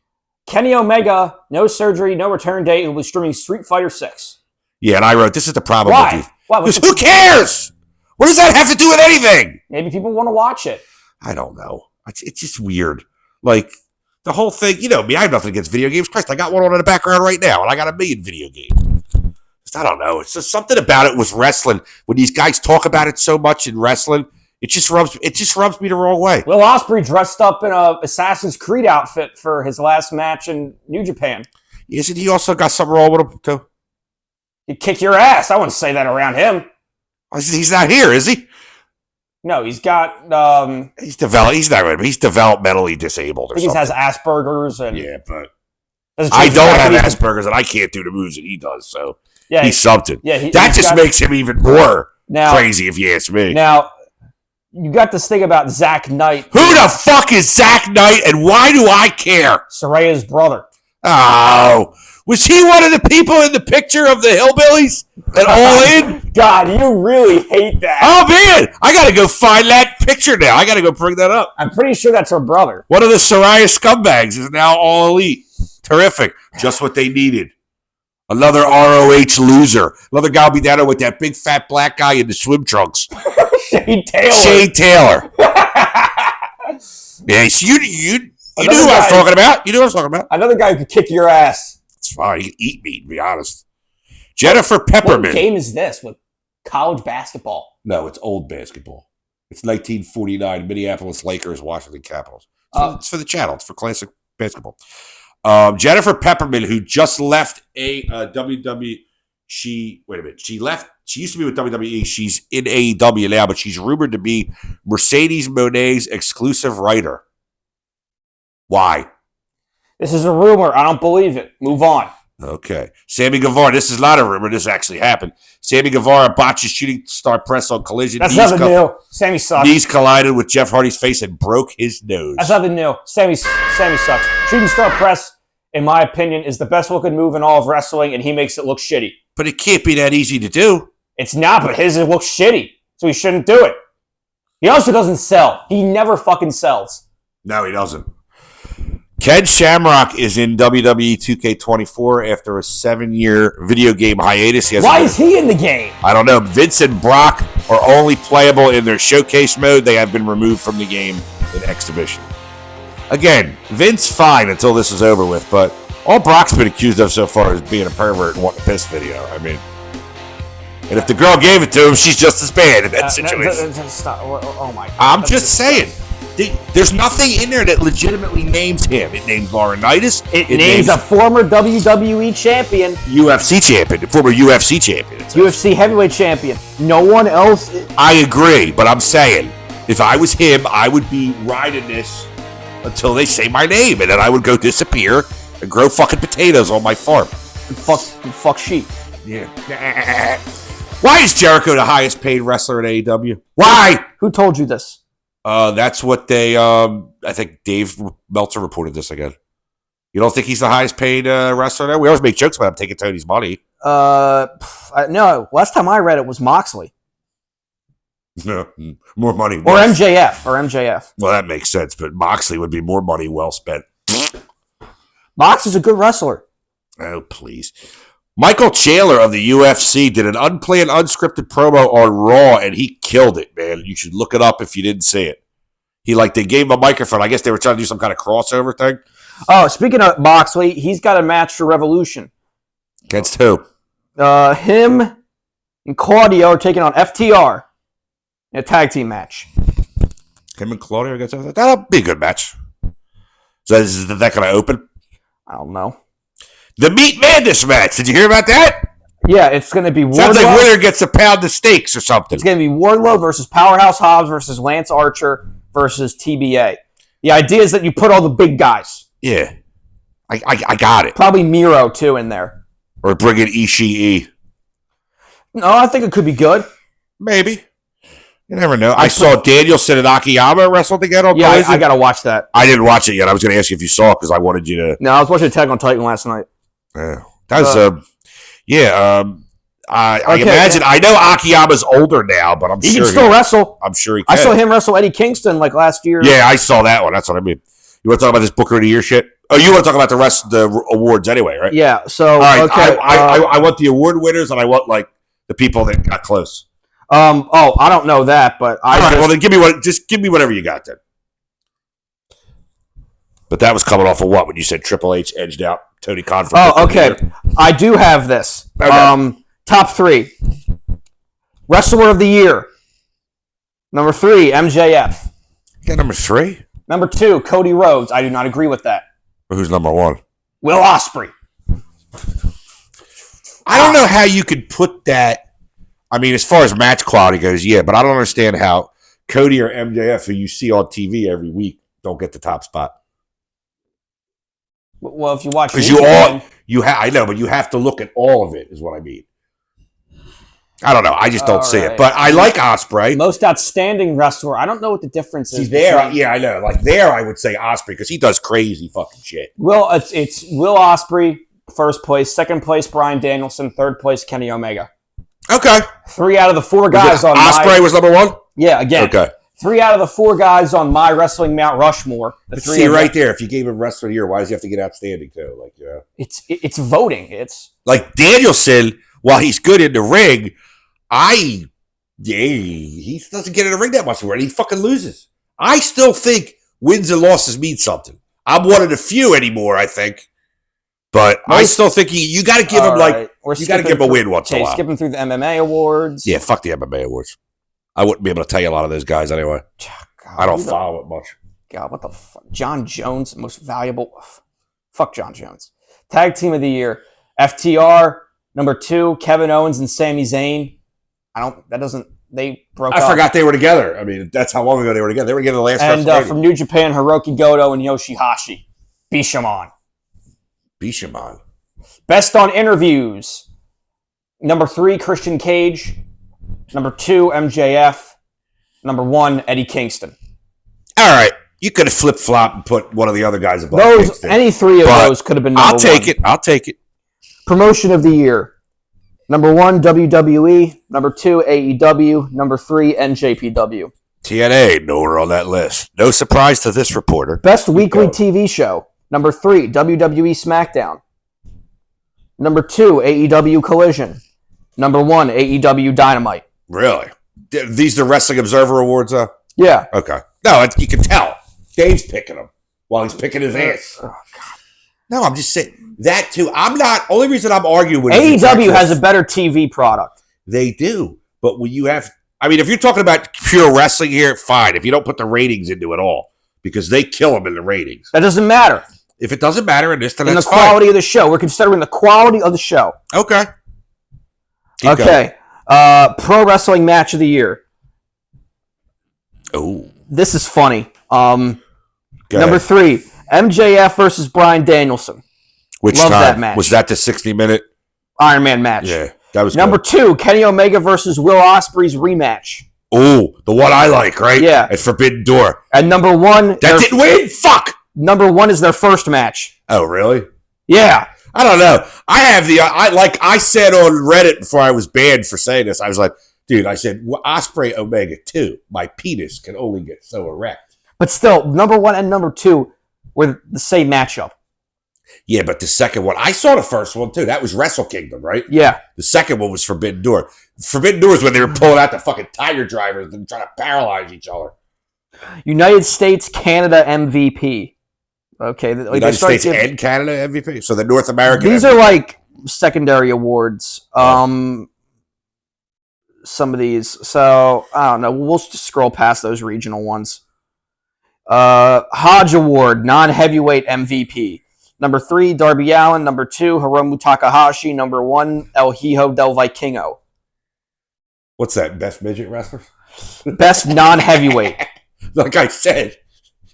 D: Kenny Omega, no surgery, no return date, who was streaming Street Fighter 6.
A: Yeah, and I wrote, this is the problem
D: Why?
A: with you.
D: Why?
A: Because who cares? What does that have to do with anything?
D: Maybe people want to watch it.
A: I don't know. It's just weird. Like, the whole thing, you know me, I have nothing against video games. Christ, I got one on in the background right now, and I got a million video games. I don't know. It's just something about it with wrestling. When these guys talk about it so much in wrestling, it just rubs me the wrong way.
D: Will Ospreay dressed up in a Assassin's Creed outfit for his last match in New Japan.
A: Isn't he also got something wrong with him, too?
D: He'd kick your ass. I wouldn't say that around him.
A: He's not here, is he?
D: No, he's got...
A: He's developmentally disabled or something.
D: He has Asperger's. And
A: yeah, but... I don't have Asperger's, and I can't do the moves that he does, so... Yeah, he's something. Yeah, that just makes him even more crazy, if you ask me.
D: Now, You got this thing about Zach Knight.
A: Who the fuck is Zach Knight, and why do I care?
D: Soraya's brother.
A: Oh, was he one of the people in the picture of the Hillbillies at All In?
D: God, you really hate that.
A: Oh, man. I got to go find that picture now. I got to go bring that up.
D: I'm pretty sure that's her brother.
A: One of the Soraya scumbags is now All Elite. Terrific. Just what they needed. Another ROH loser. Another guy will be down there with that big fat black guy in the swim trunks.
D: Shane Taylor.
A: Shane Taylor. Yeah, so you knew who I was talking about. You knew what I was talking about.
D: Another guy who could kick your ass.
A: It's fine. You can eat me, to be honest. Jennifer
D: What
A: Peppermint.
D: game is this with college basketball?
A: No, it's old basketball. It's 1949, Minneapolis Lakers, Washington Capitals. It's for the channel. It's for classic basketball. Jennifer Peppermint, who just left WWE. She used to be with WWE. She's in AEW now, but she's rumored to be Mercedes Monet's exclusive writer. Why?
D: This is a rumor. I don't believe it. Move on.
A: Okay. Sammy Guevara. This is not a rumor. This actually happened. Sammy Guevara botches shooting star press on Collision.
D: That's nothing new. Sammy sucks.
A: Knees collided with Jeff Hardy's face and broke his nose.
D: That's nothing new. Sammy sucks. Shooting star press, in my opinion, is the best looking move in all of wrestling, and he makes it look shitty.
A: But it can't be that easy to do.
D: It's not, but his looks shitty, so he shouldn't do it. He also doesn't sell. He never fucking sells.
A: No, he doesn't. Ken Shamrock is in WWE 2K24 after a 7-year video game hiatus.
D: Why is he in the game?
A: I don't know. Vince and Brock are only playable in their showcase mode. They have been removed from the game in exhibition. Again, Vince fine until this is over with, but all Brock's been accused of so far is being a pervert and wanting a piss video. I mean, and if the girl gave it to him, she's just as bad in that situation.
D: Stop. Oh my God.
A: I'm just saying. There's nothing in there that legitimately names him. It names Laurinaitis.
D: It names a former WWE champion.
A: UFC champion. Former UFC champion.
D: UFC heavyweight champion. No one else.
A: I agree, but I'm saying, if I was him, I would be riding this until they say my name, and then I would go disappear and grow fucking potatoes on my farm.
D: Fuck sheep.
A: Yeah. Why is Jericho the highest paid wrestler in AEW? Why?
D: Who told you this?
A: That's what they, I think Dave Meltzer reported this again. You don't think he's the highest paid wrestler there? We always make jokes about him taking Tony's money.
D: No. Last time I read it was Moxley.
A: No, more money.
D: Or MJF.
A: Well, that makes sense, but Moxley would be more money well spent.
D: Mox is a good wrestler.
A: Oh, please. Michael Chandler of the UFC did an unplanned, unscripted promo on Raw, and he killed it, man. You should look it up if you didn't see it. They gave him a microphone. I guess they were trying to do some kind of crossover thing. Oh,
D: speaking of Moxley, he's got a match for Revolution.
A: Against who?
D: Him and Claudio are taking on FTR in a tag team match.
A: Him and Claudio against FTR? That'll be a good match. So is that going to open?
D: I don't know.
A: The Meat Madness match. Did you hear about that?
D: Yeah, it's going to be Wardlow.
A: Sounds like winner gets a pound of steaks or something.
D: It's going to be Wardlow versus Powerhouse Hobbs versus Lance Archer versus TBA. The idea is that you put all the big guys.
A: Yeah. I got it.
D: Probably Miro, too, in there.
A: Or bring in Ishii.
D: No, I think it could be good.
A: Maybe. You never know. I saw Danielson and Akiyama wrestle together on
D: I got to watch that.
A: I didn't watch it yet. I was going to ask you if you saw it because I wanted you to.
D: No, I was watching Attack on Titan last night.
A: Yeah. That was, I imagine, I know Akiyama's older now, but I'm sure
D: he can still wrestle.
A: I'm sure he can.
D: I saw him wrestle Eddie Kingston like last year.
A: Yeah, I saw that one. That's what I mean. You want to talk about this Booker of the Year shit? Oh, you want to talk about the rest of the awards anyway, right?
D: Yeah, so,
A: all right,
D: okay.
A: I want the award winners, and I want, the people that got close.
D: I don't know that, but
A: all right, well, then give me whatever you got then. But that was coming off of what when you said Triple H edged out Tony Khan.
D: Oh, okay. I do have this. Okay. Top 3. Wrestler of the Year. Number 3, MJF.
A: You got number 3?
D: Number 2, Cody Rhodes. I do not agree with that.
A: Who's number 1?
D: Will Ospreay.
A: I don't know how you could put that. I mean, as far as match quality goes, yeah, but I don't understand how Cody or MJF, who you see on TV every week, don't get the top spot.
D: Well, if you watch,
A: because I know, but you have to look at all of it. Is what I mean. I don't know. I just don't see
D: right.
A: it. But I like Ospreay.
D: Most outstanding wrestler. I don't know what the difference is.
A: He's there. Yeah, I know. Like there, I would say Ospreay because he does crazy fucking shit.
D: Well, it's Will Ospreay, first place. Second place, Bryan Danielson. Third place, Kenny Omega.
A: Okay.
D: 3 out of the 4 guys on
A: Ospreay was number 1?
D: Yeah, again.
A: Okay.
D: 3 out of the 4 guys on my wrestling Mount Rushmore.
A: See right there, if you gave him Wrestler of the Year, why does he have to get outstanding too? Like, you know,
D: it's voting. It's
A: like Danielson, while he's good in the ring, he doesn't get in the ring that much and he fucking loses. I still think wins and losses mean something. I'm one of the few anymore, I think. But I still think you got to give him you got to give him a win once in a while.
D: Skipping through the MMA awards.
A: Yeah, fuck the MMA awards. I wouldn't be able to tell you a lot of those guys anyway.
D: God,
A: I don't follow it much.
D: God, what the fuck? John Jones, most valuable. Fuck John Jones. Tag Team of the Year. FTR, number 2, Kevin Owens and Sami Zayn. They broke up.
A: I forgot they were together. I mean, that's how long ago they were together. They were together the last
D: And from New Japan, Hiroki Goto and Yoshihashi. Bishamon.
A: Bishamon.
D: Best on Interviews. Number 3, Christian Cage. Number 2, MJF. Number 1, Eddie Kingston.
A: All right. You could have flip-flopped and put one of the other guys above Kingston.
D: Any 3 of those could have been number 1.
A: I'll take it.
D: Promotion of the Year. Number 1, WWE. Number 2, AEW. Number 3, NJPW.
A: TNA, nowhere on that list. No surprise to this reporter.
D: Best Weekly TV Show. Number 3, WWE SmackDown. Number 2, AEW Collision. Number 1, AEW Dynamite.
A: Really? These are Wrestling Observer Awards, though?
D: Yeah.
A: Okay. No, you can tell. Dave's picking them while he's picking his ass.
D: Oh, God.
A: No, I'm just saying that too. Only reason I'm arguing with
D: AEW has a better TV product.
A: They do. But when you have, if you're talking about pure wrestling here, fine. If you don't put the ratings into it all, because they kill them in the ratings.
D: That doesn't matter.
A: If it doesn't matter in this, then that's
D: the quality of the show. We're considering the quality of the show.
A: Okay.
D: Keep going. Pro Wrestling Match of the Year.
A: Oh.
D: This is funny. Number 3, MJF versus Bryan Danielson.
A: Which
D: Love
A: time?
D: that match.
A: Was that the 60-minute
D: Iron Man match?
A: Yeah, that was
D: Number
A: good.
D: 2, Kenny Omega versus Will Ospreay's rematch.
A: Oh, the one I like, right?
D: Yeah.
A: At Forbidden Door.
D: And number 1...
A: That didn't win? Fuck!
D: Number 1 is their first match.
A: Oh, really?
D: Yeah.
A: I don't know. I said on Reddit before I was banned for saying this, I was like, dude, I said, Ospreay Omega 2, my penis can only get so erect.
D: But still, number 1 and number 2 were the same matchup.
A: Yeah, but the second one, I saw the first one too. That was Wrestle Kingdom, right?
D: Yeah.
A: The second one was Forbidden Door. Forbidden Door is when they were pulling out the fucking tiger drivers and trying to paralyze each other.
D: United States, Canada MVP. Okay.
A: United States and Canada MVP? So the North American
D: These
A: MVP.
D: are like secondary awards. Some of these. So, I don't know. We'll just scroll past those regional ones. Hodge Award, non-heavyweight MVP. Number 3, Darby Allin. Number 2, Hiromu Takahashi. Number 1, El Hijo del Vikingo.
A: What's that? Best midget wrestlers?
D: Best non-heavyweight.
A: Like I said,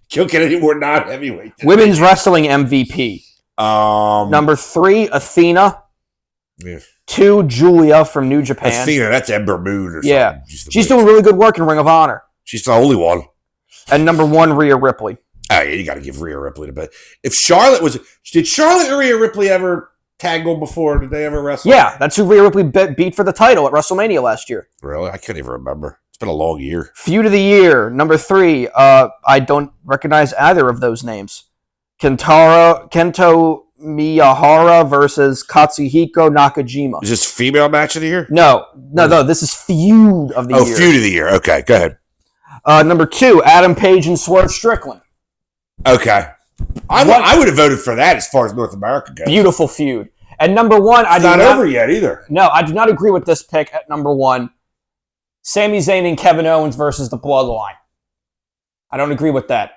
A: can't get any more non-heavyweight.
D: Women's Wrestling MVP. Number 3, Athena.
A: Yeah.
D: 2, Julia from New Japan.
A: Athena, that's Ember Moon or something.
D: Yeah. She's doing really good work in Ring of Honor.
A: She's the only one.
D: And number 1, Rhea Ripley.
A: Oh, yeah, you got to give Rhea Ripley the best. If Charlotte did Charlotte and Rhea Ripley ever tangle before? Did they ever wrestle?
D: Yeah, that's who Rhea Ripley beat for the title at WrestleMania last year.
A: Really? I can't even remember. It's been a long year.
D: Feud of the Year, number 3. I don't recognize either of those names. Kento Miyahara versus Katsuhiko Nakajima.
A: Is this female match of the year?
D: No. This is Feud of the Year.
A: Oh, Feud of the Year. Okay, go ahead.
D: Number 2, Adam Page and Swerve Strickland.
A: Okay. I would have voted for that as far as North America goes.
D: Beautiful feud. And number 1,
A: it's not over yet either.
D: No, I do not agree with this pick at number 1. Sami Zayn and Kevin Owens versus the Bloodline. I don't agree with that.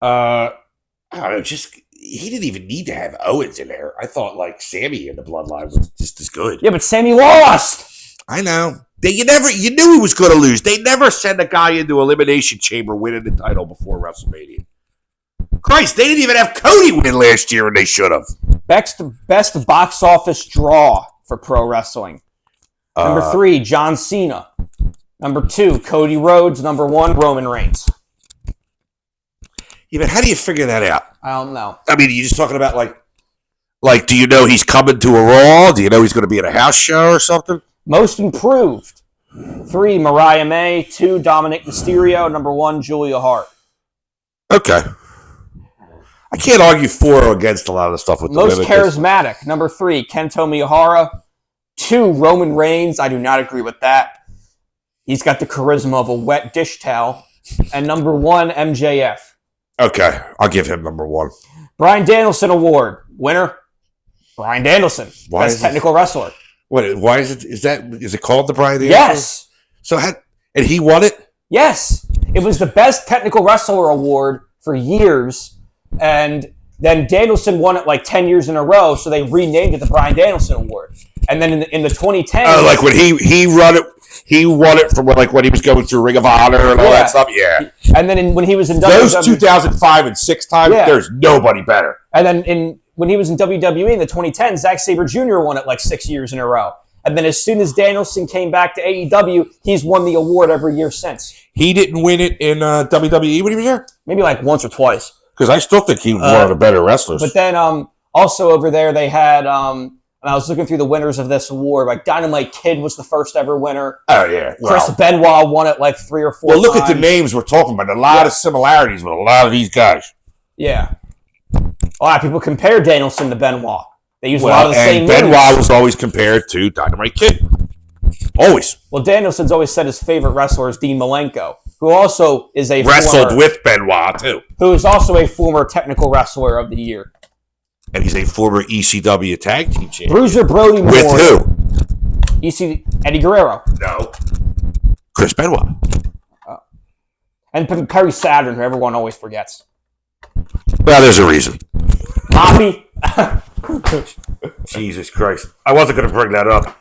A: I don't know. He didn't even need to have Owens in there. I thought like Sammy in the Bloodline was just as good.
D: Yeah, but Sammy lost.
A: I know. You knew he was going to lose. They never send a guy into Elimination Chamber winning the title before WrestleMania. Christ, they didn't even have Cody win last year, and they should have.
D: Best box office draw for pro wrestling. Number 3, John Cena. Number 2, Cody Rhodes. Number 1, Roman Reigns.
A: Even how do you figure that out?
D: I don't know.
A: I mean, are you just talking about like, do you know he's coming to a Raw? Do you know he's going to be at a house show or something?
D: Most improved. 3, Mariah May. 2, Dominic Mysterio. Number 1, Julia Hart.
A: Okay. I can't argue for or against a lot of the stuff with the
D: Most
A: women.
D: charismatic. Number 3, Kento Miyahara. 2, Roman Reigns. I do not agree with that. He's got the charisma of a wet dish towel. And number 1, MJF.
A: Okay, I'll give him number 1.
D: Bryan Danielson Award. Winner, Bryan Danielson. Best technical wrestler.
A: Why is it? Is it called the Bryan Danielson?
D: Yes.
A: So and he won it?
D: Yes. It was the best technical wrestler award for years. And then Danielson won it like 10 years in a row, so they renamed it the Bryan Danielson Award. And then in the 2010s...
A: Oh, like when he won it from when he was going through Ring of Honor and all that stuff? Yeah.
D: And then when he was in
A: those
D: WWE...
A: 2005 and 6 times, there's nobody better.
D: And then when he was in WWE in the 2010s, Zack Sabre Jr. won it like 6 years in a row. And then as soon as Danielson came back to AEW, he's won the award every year since.
A: He didn't win it in WWE when he was there?
D: Maybe like once or twice.
A: Because I still think he was one of the better wrestlers.
D: But then also over there they had, and I was looking through the winners of this award, like Dynamite Kid was the first ever winner.
A: Oh, yeah.
D: Chris Benoit won it like 3 or 4 times.
A: Well, look at the names we're talking about. A lot of similarities with a lot of these guys.
D: Yeah. A lot of people compare Danielson to Benoit. They use a lot of the same
A: Benoit
D: moves.
A: was always compared to Dynamite Kid. Always.
D: Well, Danielson's always said his favorite wrestler is Dean Malenko, who also is a
A: wrestled with Benoit, too.
D: Who is also a former technical wrestler of the year.
A: And he's a former ECW tag team champion.
D: Bruiser Brody Moore.
A: With who?
D: Eddie Guerrero.
A: No. Chris Benoit.
D: And Perry Saturn, who everyone always forgets.
A: Well, there's a reason.
D: Moppy.
A: Jesus Christ. I wasn't going to bring that up.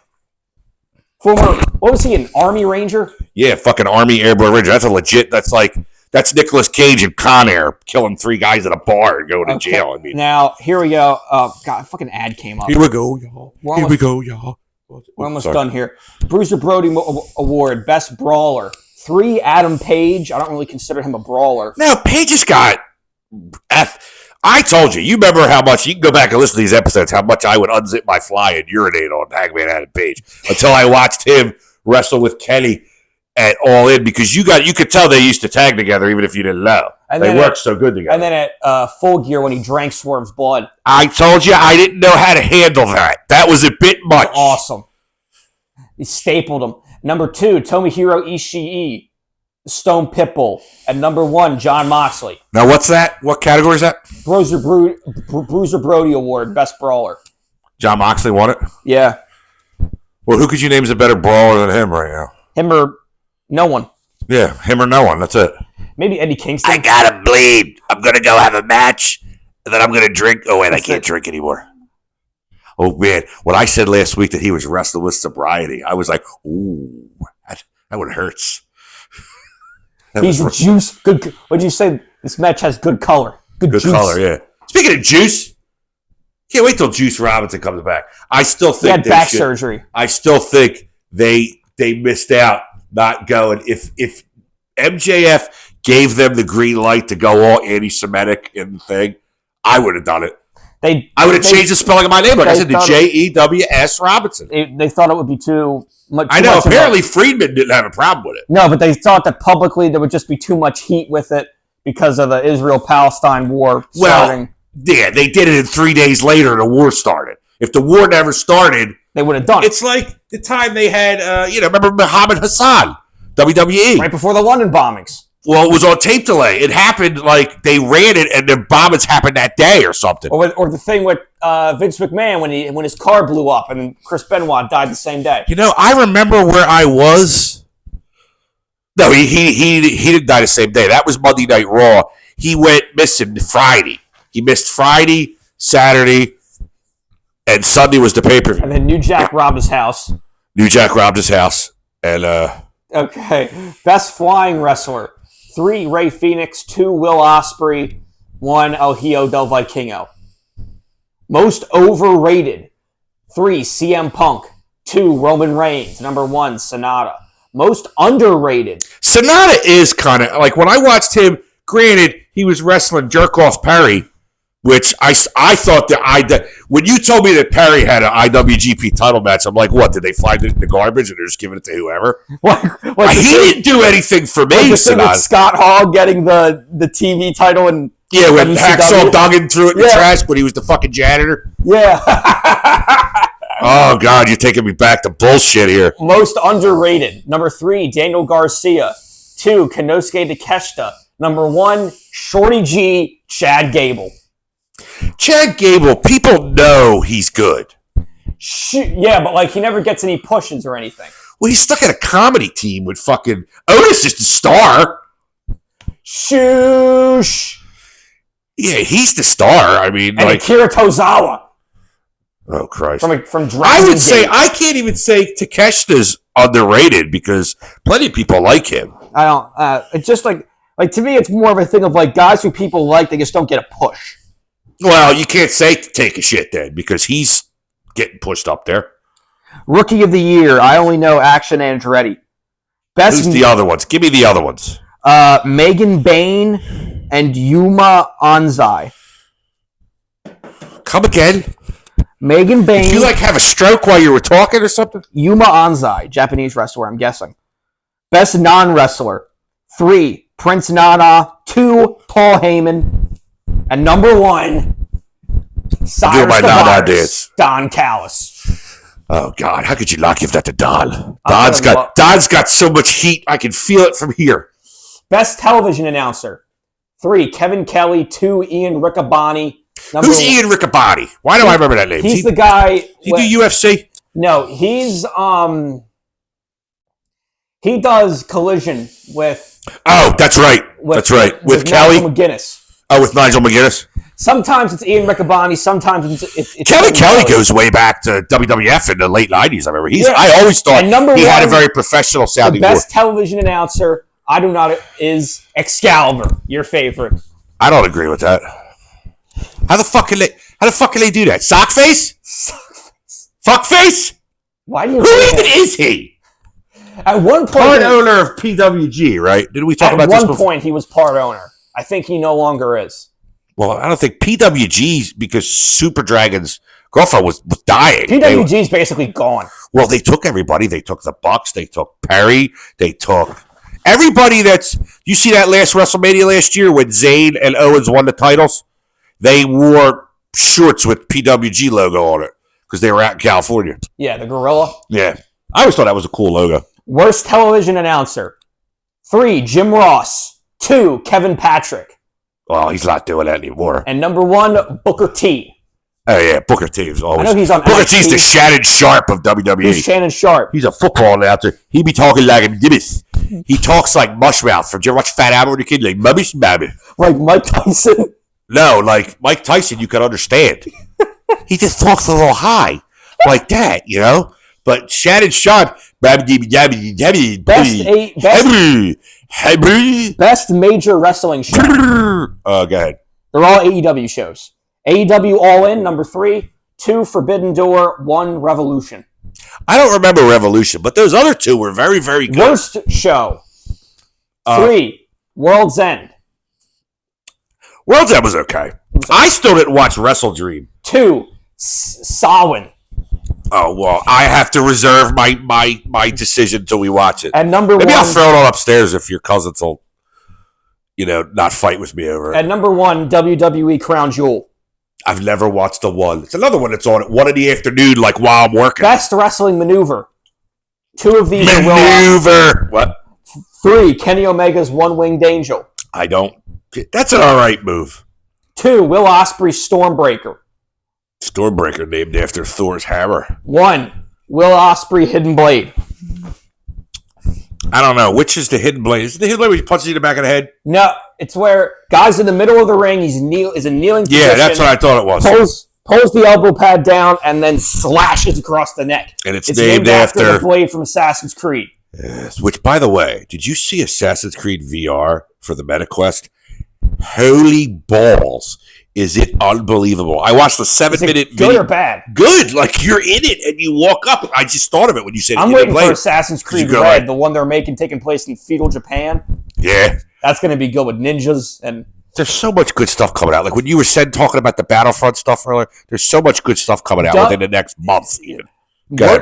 D: What was he, an Army Ranger?
A: Yeah, fucking Army Airborne Ranger. That's Nicolas Cage in Con Air killing 3 guys at a bar and going to jail. I mean,
D: now, here we go. God, a fucking ad came up.
A: Here we go, y'all. Here we go, y'all.
D: We're almost done here. Bruiser Brody Award, Best Brawler. 3, Adam Page. I don't really consider him a brawler.
A: Now, Page has got... I told you. You remember how much... You can go back and listen to these episodes, how much I would unzip my fly and urinate on Hangman Adam Page until I watched him wrestle with Kenny at All In, because you could tell they used to tag together even if you didn't know. And they worked so good together.
D: And then at Full Gear when he drank Swerve's blood.
A: I told you I didn't know how to handle that. That was a bit much.
D: Awesome. He stapled him. Number 2, Tomohiro Ishii, Stone Pitbull. And number 1, Jon Moxley.
A: Now what's that? What category is that?
D: Bruiser Brody Award, Best Brawler.
A: Jon Moxley won it?
D: Yeah.
A: Well, who could you name as a better brawler than him right now?
D: Him or no one.
A: Yeah, him or no one. That's it.
D: Maybe Eddie Kingston.
A: I gotta bleed. I'm gonna go have a match, and then I'm gonna drink. Oh, wait, I can't drink anymore. Oh, man. When I said last week that he was wrestling with sobriety, I was like, ooh, that one hurts.
D: He's juice. Good. What did you say? This match has good color. Good juice.
A: Color, yeah. Speaking of juice, can't wait till Juice Robinson comes back. I still think
D: he had back surgery.
A: I still think they missed out not going. If MJF gave them the green light to go all anti-Semitic in the thing, I would have done it. I would have changed the spelling of my name. Like I said, the Jews Robinson.
D: They thought it would be too much.
A: I know. Apparently, Friedman didn't have a problem with it.
D: No, but they thought that publicly there would just be too much heat with it because of the Israel-Palestine war starting.
A: Well, yeah, they did it, and 3 days later, the war started. If the war never started,
D: they would have done it.
A: It's like the time they had, remember Muhammad Hassan, WWE.
D: Right before the London bombings.
A: Well, it was on tape delay. It happened like they ran it, and the bombings happened that day or something.
D: Or the thing with Vince McMahon when his car blew up and Chris Benoit died the same day.
A: I remember where I was. No, he didn't die the same day. That was Monday Night Raw. He went missing Friday. He missed Friday, Saturday, and Sunday was the pay-per-view.
D: And then New Jack robbed his house.
A: And
D: okay, best flying wrestler. 3, Rey Fenix. 2, Will Ospreay. 1, El Hijo del Vikingo. Most overrated. 3, CM Punk. 2, Roman Reigns. Number 1, Sonata. Most underrated.
A: Sonata is kind of like when I watched him. Granted, he was wrestling jerk off Perry, which I thought that when you told me that Perry had an IWGP title match, I'm like, what? Did they find it in the garbage and they're just giving it to whoever? He didn't do anything for me.
D: Like with Scott Hall getting the TV title and
A: when Hacksaw Duggan threw it in the trash when he was the fucking janitor.
D: Yeah.
A: Oh God, you're taking me back to bullshit here.
D: Most underrated. Number 3, Daniel Garcia. 2, Konosuke Takeshita. Number 1, Shorty G, Chad Gable.
A: Chad Gable, people know he's good.
D: Yeah, but like he never gets any pushes or anything.
A: Well, he's stuck in a comedy team with fucking Otis is the star.
D: Shoosh.
A: Yeah, he's the star. I mean,
D: and Akira Tozawa.
A: Oh Christ!
D: From Dragon
A: I would
D: Gate.
A: say I can't even say Takeshita's underrated because plenty of people like him.
D: I don't. It's just like to me, it's more of a thing of like guys who people like. They just don't get a push.
A: Well, you can't say take a shit then because he's getting pushed up there.
D: Rookie of the Year. I only know Action Andretti.
A: Who's the other ones? Give me the other ones.
D: Megan Bain and Yuma Anzai.
A: Come again.
D: Megan Bain.
A: Did you have a stroke while you were talking or something?
D: Yuma Anzai, Japanese wrestler, I'm guessing. Best non-wrestler. 3, Prince Nana. 2, Paul Heyman. And number 1, Cyrus the Virus, Don Callis.
A: Oh God, how could you not give that to Don? Don's got so much heat, I can feel it from here.
D: Best television announcer. 3, Kevin Kelly. 2, Ian Riccaboni.
A: Who's Ian Riccaboni? Why do I remember that name?
D: He's the guy.
A: Does he do UFC?
D: No, he's he does Collision with.
A: Oh, that's right. That's right. With Kelly
D: McGuinness.
A: Oh, with Nigel McGuinness.
D: Sometimes it's Ian Riccaboni. Sometimes it's
A: Kevin Kelly goes way back to WWF in the late '90s. I remember. I always thought he had a very professional sounding voice.
D: The best television announcer, is Excalibur. Your favorite?
A: I don't agree with that. How the fuck can they do that? Sockface? Fuckface?
D: Why do you?
A: Who even is he?
D: At one point,
A: part owner of PWG, right? Did we talk about this before?
D: At one point, he was part owner. I think he no longer is.
A: Well, I don't think PWG, because Super Dragon's girlfriend was dying.
D: PWG is basically gone.
A: Well, they took everybody. They took the Bucks. They took Perry. They took everybody that's... You see that last WrestleMania last year when Zayn and Owens won the titles? They wore shorts with PWG logo on it because they were out in California.
D: Yeah, the gorilla.
A: Yeah. I always thought that was a cool logo.
D: Worst television announcer. 3, Jim Ross. 2, Kevin Patrick.
A: Well, he's not doing that anymore.
D: And number 1, Booker T.
A: Oh, yeah, Booker T is always...
D: I know he's on
A: Booker T's the Shannon Sharp of WWE.
D: He's Shannon Sharp.
A: He's a football announcer. He be talking like a gibbous. He talks like Mushmouth. Did you ever watch Fat Albert when you were a kid? Like, mubbish, babby.
D: Like Mike Tyson?
A: No, like Mike Tyson, you can understand. He just talks a little high. Like that, you know? But Shannon Sharp... Best
D: major wrestling show.
A: Oh, go ahead.
D: They're all AEW shows. AEW All In, number 3. 2, Forbidden Door. 1, Revolution.
A: I don't remember Revolution, but those other 2 were very, very good.
D: Worst show. 3, World's End.
A: World's End was okay. I still didn't watch Wrestle Dream.
D: 2, Samhain.
A: Oh, well, I have to reserve my decision until we watch it.
D: And number 1...
A: Maybe I'll throw it on upstairs if your cousins will, not fight with me over it.
D: At number 1, WWE Crown Jewel.
A: I've never watched the one. It's another one that's on at 1 in the afternoon, like while I'm working.
D: Best Wrestling Maneuver. 2 of these
A: Maneuver! What?
D: 3, Kenny Omega's One-Winged Angel.
A: I don't... That's an all right move.
D: 2, Will Ospreay's Stormbreaker.
A: Stormbreaker named after Thor's hammer.
D: 1, Will Ospreay Hidden Blade.
A: I don't know. Which is the Hidden Blade? Is it the Hidden Blade where he punches you in the back of the head?
D: No, it's where guys in the middle of the ring, is a kneeling position.
A: Yeah, that's what I thought it was.
D: Pulls the elbow pad down and then slashes across the neck.
A: And it's named after
D: the blade from Assassin's Creed.
A: Yes. Which, by the way, did you see Assassin's Creed VR for the MetaQuest? Holy balls. is it unbelievable. I watched the 7-minute video.
D: Good or bad?
A: Good. Like, you're in it and you walk up. I just thought of it when you said
D: I'm
A: it.
D: waiting for Assassin's Creed Red,
A: like,
D: the one they're making taking place in feudal Japan.
A: Yeah.
D: That's going to be good with ninjas. And
A: there's so much good stuff coming out. Like when you were talking about the Battlefront stuff earlier, there's so much good stuff coming out within the next month even.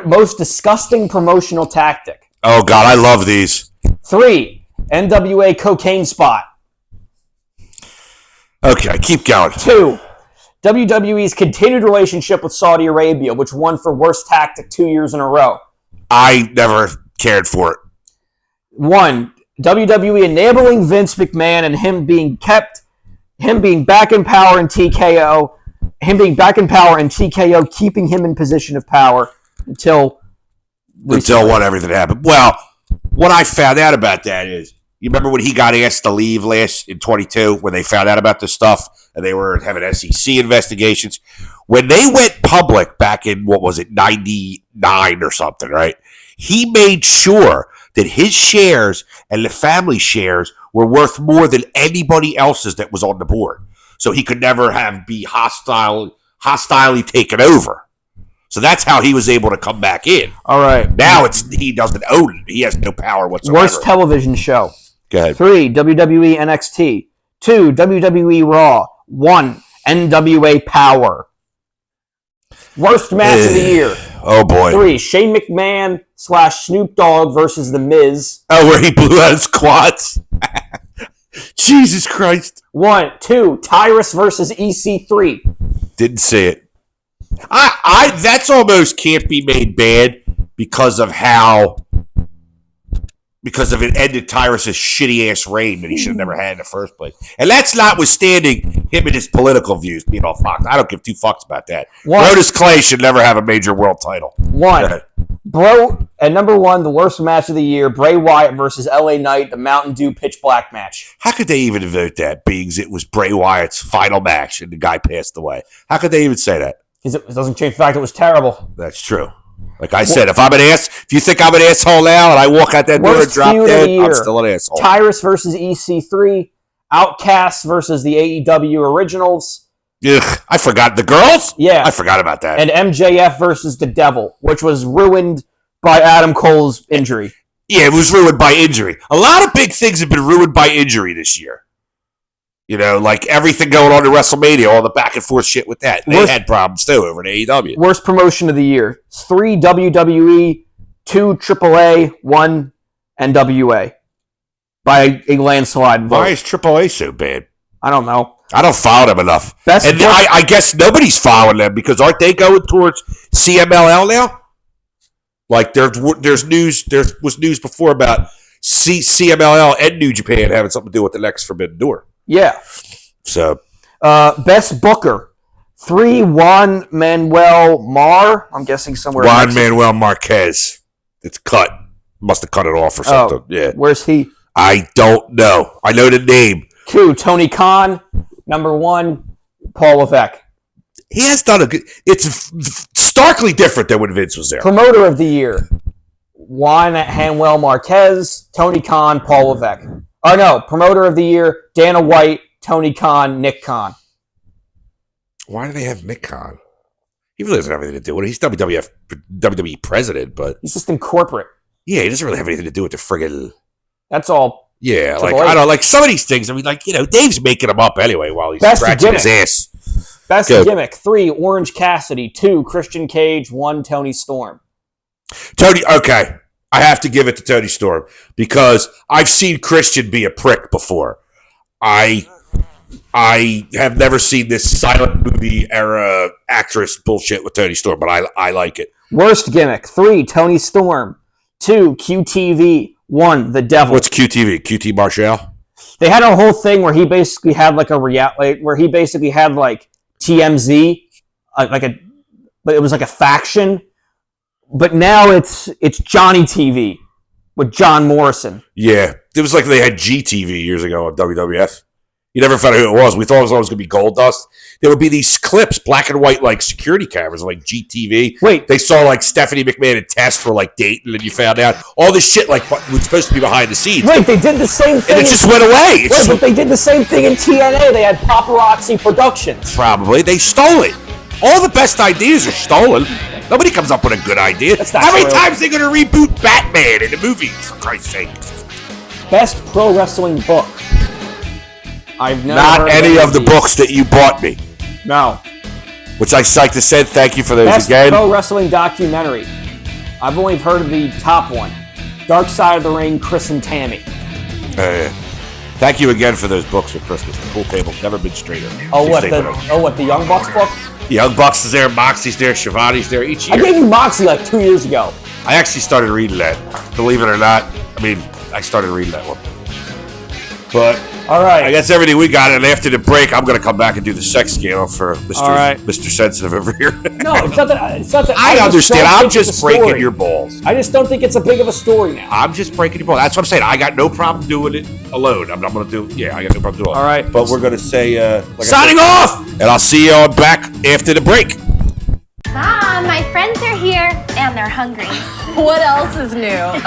D: Most disgusting promotional tactic.
A: Oh, God, I love these.
D: 3, NWA cocaine spot.
A: Okay, keep going.
D: 2, WWE's continued relationship with Saudi Arabia, which won for worst tactic 2 years in a row.
A: I never cared for it.
D: 1, WWE enabling Vince McMahon and him being back in power in TKO, keeping him in position of power until
A: when everything happened. Well, what I found out about that is, you remember when he got asked to leave in 22 when they found out about this stuff and they were having SEC investigations? When they went public back in, 99 or something, right? He made sure that his shares and the family shares were worth more than anybody else's that was on the board. So he could never be hostilely taken over. So that's how he was able to come back in.
D: All right.
A: Now he doesn't own it. He has no power whatsoever.
D: Worst television show.
A: Go ahead.
D: 3, WWE NXT. 2, WWE Raw. 1, NWA Power. Worst match of the year.
A: Oh, boy.
D: 3, Shane McMahon / Snoop Dogg versus The Miz.
A: Oh, where he blew out his quads? Jesus Christ.
D: 2, Tyrus versus EC3.
A: Didn't see it. That's almost can't be made bad because of it ended Tyrus' shitty ass reign that he should have never had in the first place. And that's notwithstanding him and his political views being all fucked. I don't give 2 fucks about that. Brodus Clay should never have a major world title.
D: 1, Bro, at number 1, the worst match of the year, Bray Wyatt versus LA Knight, the Mountain Dew pitch black match.
A: How could they even vote that, being it was Bray Wyatt's final match and the guy passed away? How could they even say that?
D: Because it doesn't change the fact it was terrible.
A: That's true. Like I said, if you think I'm an asshole now and I walk out that door and drop dead, I'm still an asshole.
D: Tyrus versus EC3, Outcasts versus the AEW Originals.
A: Ugh, I forgot the girls?
D: Yeah.
A: I forgot about that.
D: And MJF versus the Devil, which was ruined by Adam Cole's injury.
A: Yeah, it was ruined by injury. A lot of big things have been ruined by injury this year. You know, like everything going on in WrestleMania, all the back and forth shit with that. They had problems too over in AEW.
D: Worst promotion of the year. 3, WWE, 2, AAA, 1, NWA. By a landslide vote.
A: Why is AAA so bad?
D: I don't know.
A: I don't follow them enough. I guess nobody's following them because aren't they going towards CMLL now? Like there's news. There was news before about CMLL and New Japan having something to do with the next Forbidden Door.
D: Yeah.
A: So,
D: best booker. 3, Juan Manuel Mar. I'm guessing somewhere.
A: Juan Manuel Marquez. It's cut. Must have cut it off or something.
D: Oh,
A: yeah.
D: Where's he?
A: I don't know. I know the name.
D: 2, Tony Khan. Number 1, Paul Levesque.
A: He has done a good. It's starkly different than when Vince was there.
D: Promoter of the year. Juan Manuel Marquez, Tony Khan, Paul Levesque. Oh, no. Promoter of the year, Dana White, Tony Khan, Nick Khan.
A: Why do they have Nick Khan? He really doesn't have anything to do with it. He's WWE president, but...
D: He's just in corporate.
A: Yeah, he doesn't really have anything to do with the friggin'...
D: That's all.
A: Yeah, like, I don't like some of these things. I mean, like, you know, Dave's making them up anyway while he's scratching his ass.
D: Best gimmick. 3, Orange Cassidy. 2, Christian Cage. 1, Tony Storm.
A: Okay. I have to give it to Tony Storm because I've seen Christian be a prick before. I have never seen this silent movie era actress bullshit with Tony Storm, but I like it.
D: Worst gimmick. 3, Tony Storm. 2, QTV. 1, The Devil.
A: What's QTV? QT Marshall?
D: They had a whole thing where he basically had like TMZ, but it was like a faction. But now it's Johnny TV with John Morrison.
A: Yeah. It was like they had GTV years ago on WWF. You never found out who it was. We thought it was always going to be Gold Dust. There would be these clips, black and white, like security cameras, like GTV.
D: Wait.
A: They saw like Stephanie McMahon and Tess for like dating, and you found out all this shit like was supposed to be behind the scenes.
D: Wait, they did the same thing.
A: And it just went away.
D: But they did the same thing in TNA. They had Paparazzi Productions.
A: Probably. They stole it. All the best ideas are stolen. Nobody comes up with a good idea. How many times are they going to reboot Batman in the movies, for Christ's sake?
D: Best pro wrestling book. I've never
A: Not
D: heard
A: any of the
D: these.
A: books that you bought me.
D: No.
A: Which I like to say thank you for those
D: Best
A: again.
D: pro wrestling documentary. I've only heard of the top one. Dark Side of the Ring, Chris and Tammy.
A: Thank you again for those books for Christmas. The pool table's never been straighter.
D: What the Young Bucks book?
A: The Young Bucks is there, Moxie's there, Shivani's there each year.
D: I gave you Moxie like 2 years ago.
A: I actually started reading that. Believe it or not. I mean, I started reading that one. But
D: All right.
A: I guess everything we got, and after the break, I'm going to come back and do the sex scandal for Mr. Sensitive over here.
D: No, it's not that.
A: I understand. I'm just breaking
D: story.
A: your balls.
D: I just don't think it's a big of a story now.
A: I'm just breaking your balls. That's what I'm saying. I got no problem doing it alone. I'm not going to do. Yeah, I got no problem doing it.
D: All right.
A: But we're going to say signing off, and I'll see you all back after the break.
E: Mom, my friends are here and they're hungry.
F: What else is new?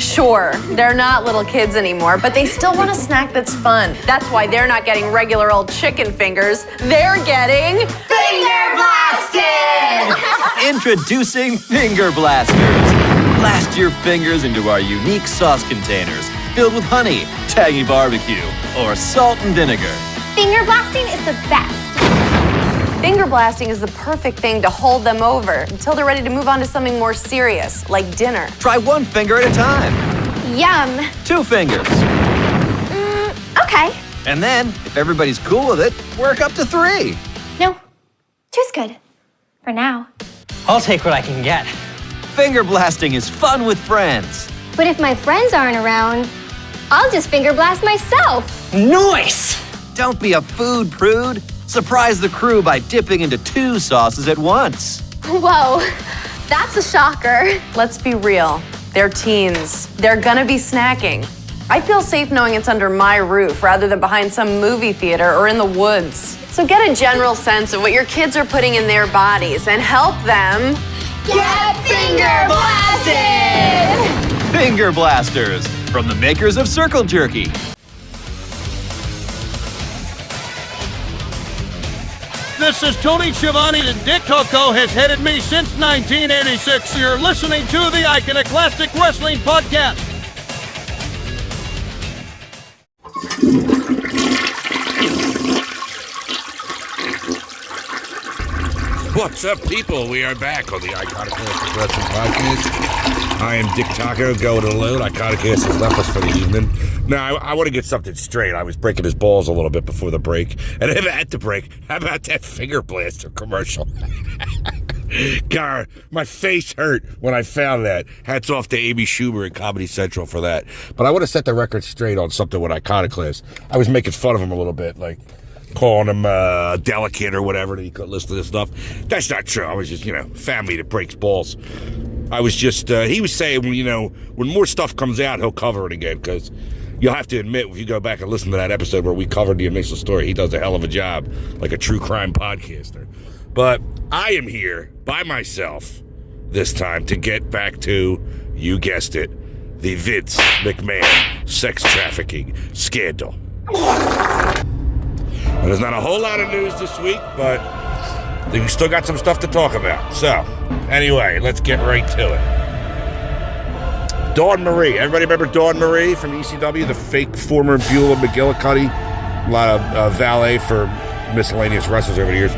F: Sure, they're not little kids anymore, but they still want a snack that's fun. That's why they're not getting regular old chicken fingers. They're getting
E: Finger blasted!
G: Introducing Finger Blasters. Blast your fingers into our unique sauce containers filled with honey, tangy barbecue, or salt and vinegar.
E: Finger blasting is the best.
F: Finger blasting is the perfect thing to hold them over until they're ready to move on to something more serious, like dinner.
G: Try one finger at a time.
E: Yum.
G: 2 fingers.
E: Okay.
G: And then, if everybody's cool with it, work up to 3.
E: No, two's good. For now.
H: I'll take what I can get.
G: Finger blasting is fun with friends.
E: But if my friends aren't around, I'll just finger blast myself.
H: Nice!
G: Don't be a food prude. Surprise the crew by dipping into 2 sauces at once.
E: Whoa, that's a shocker.
F: Let's be real. They're teens. They're gonna be snacking. I feel safe knowing it's under my roof rather than behind some movie theater or in the woods. So get a general sense of what your kids are putting in their bodies and help them
E: Get finger blasted!
G: Finger Blasters, from the makers of Circle Jerky.
C: This is Tony Schiavone, and Dick Tocco has headed me since 1986. You're listening to the Iconoclastic Wrestling Podcast.
A: What's up, people? We are back on the Iconoclastic Wrestling Podcast. I am Dick Taco, going alone. Iconoclast has left us for the evening. Now, I want to get something straight. I was breaking his balls a little bit before the break. And at the break, how about that finger blaster commercial? God, my face hurt when I found that. Hats off to Amy Schumer and Comedy Central for that. But I want to set the record straight on something with Iconoclast. I was making fun of him a little bit, like calling him delicate or whatever, that he couldn't listen to this stuff. That's not true. I was just, family that breaks balls. I was just, he was saying, when more stuff comes out, he'll cover it again, because you'll have to admit, if you go back and listen to that episode where we covered the initial story, he does a hell of a job, like a true crime podcaster. But I am here by myself this time to get back to, you guessed it, the Vince McMahon sex trafficking scandal. And there's not a whole lot of news this week, but we still got some stuff to talk about. So, anyway, let's get right to it. Dawn Marie. Everybody remember Dawn Marie from ECW, the fake former Beulah McGillicuddy, a lot of valet for miscellaneous wrestlers over the years.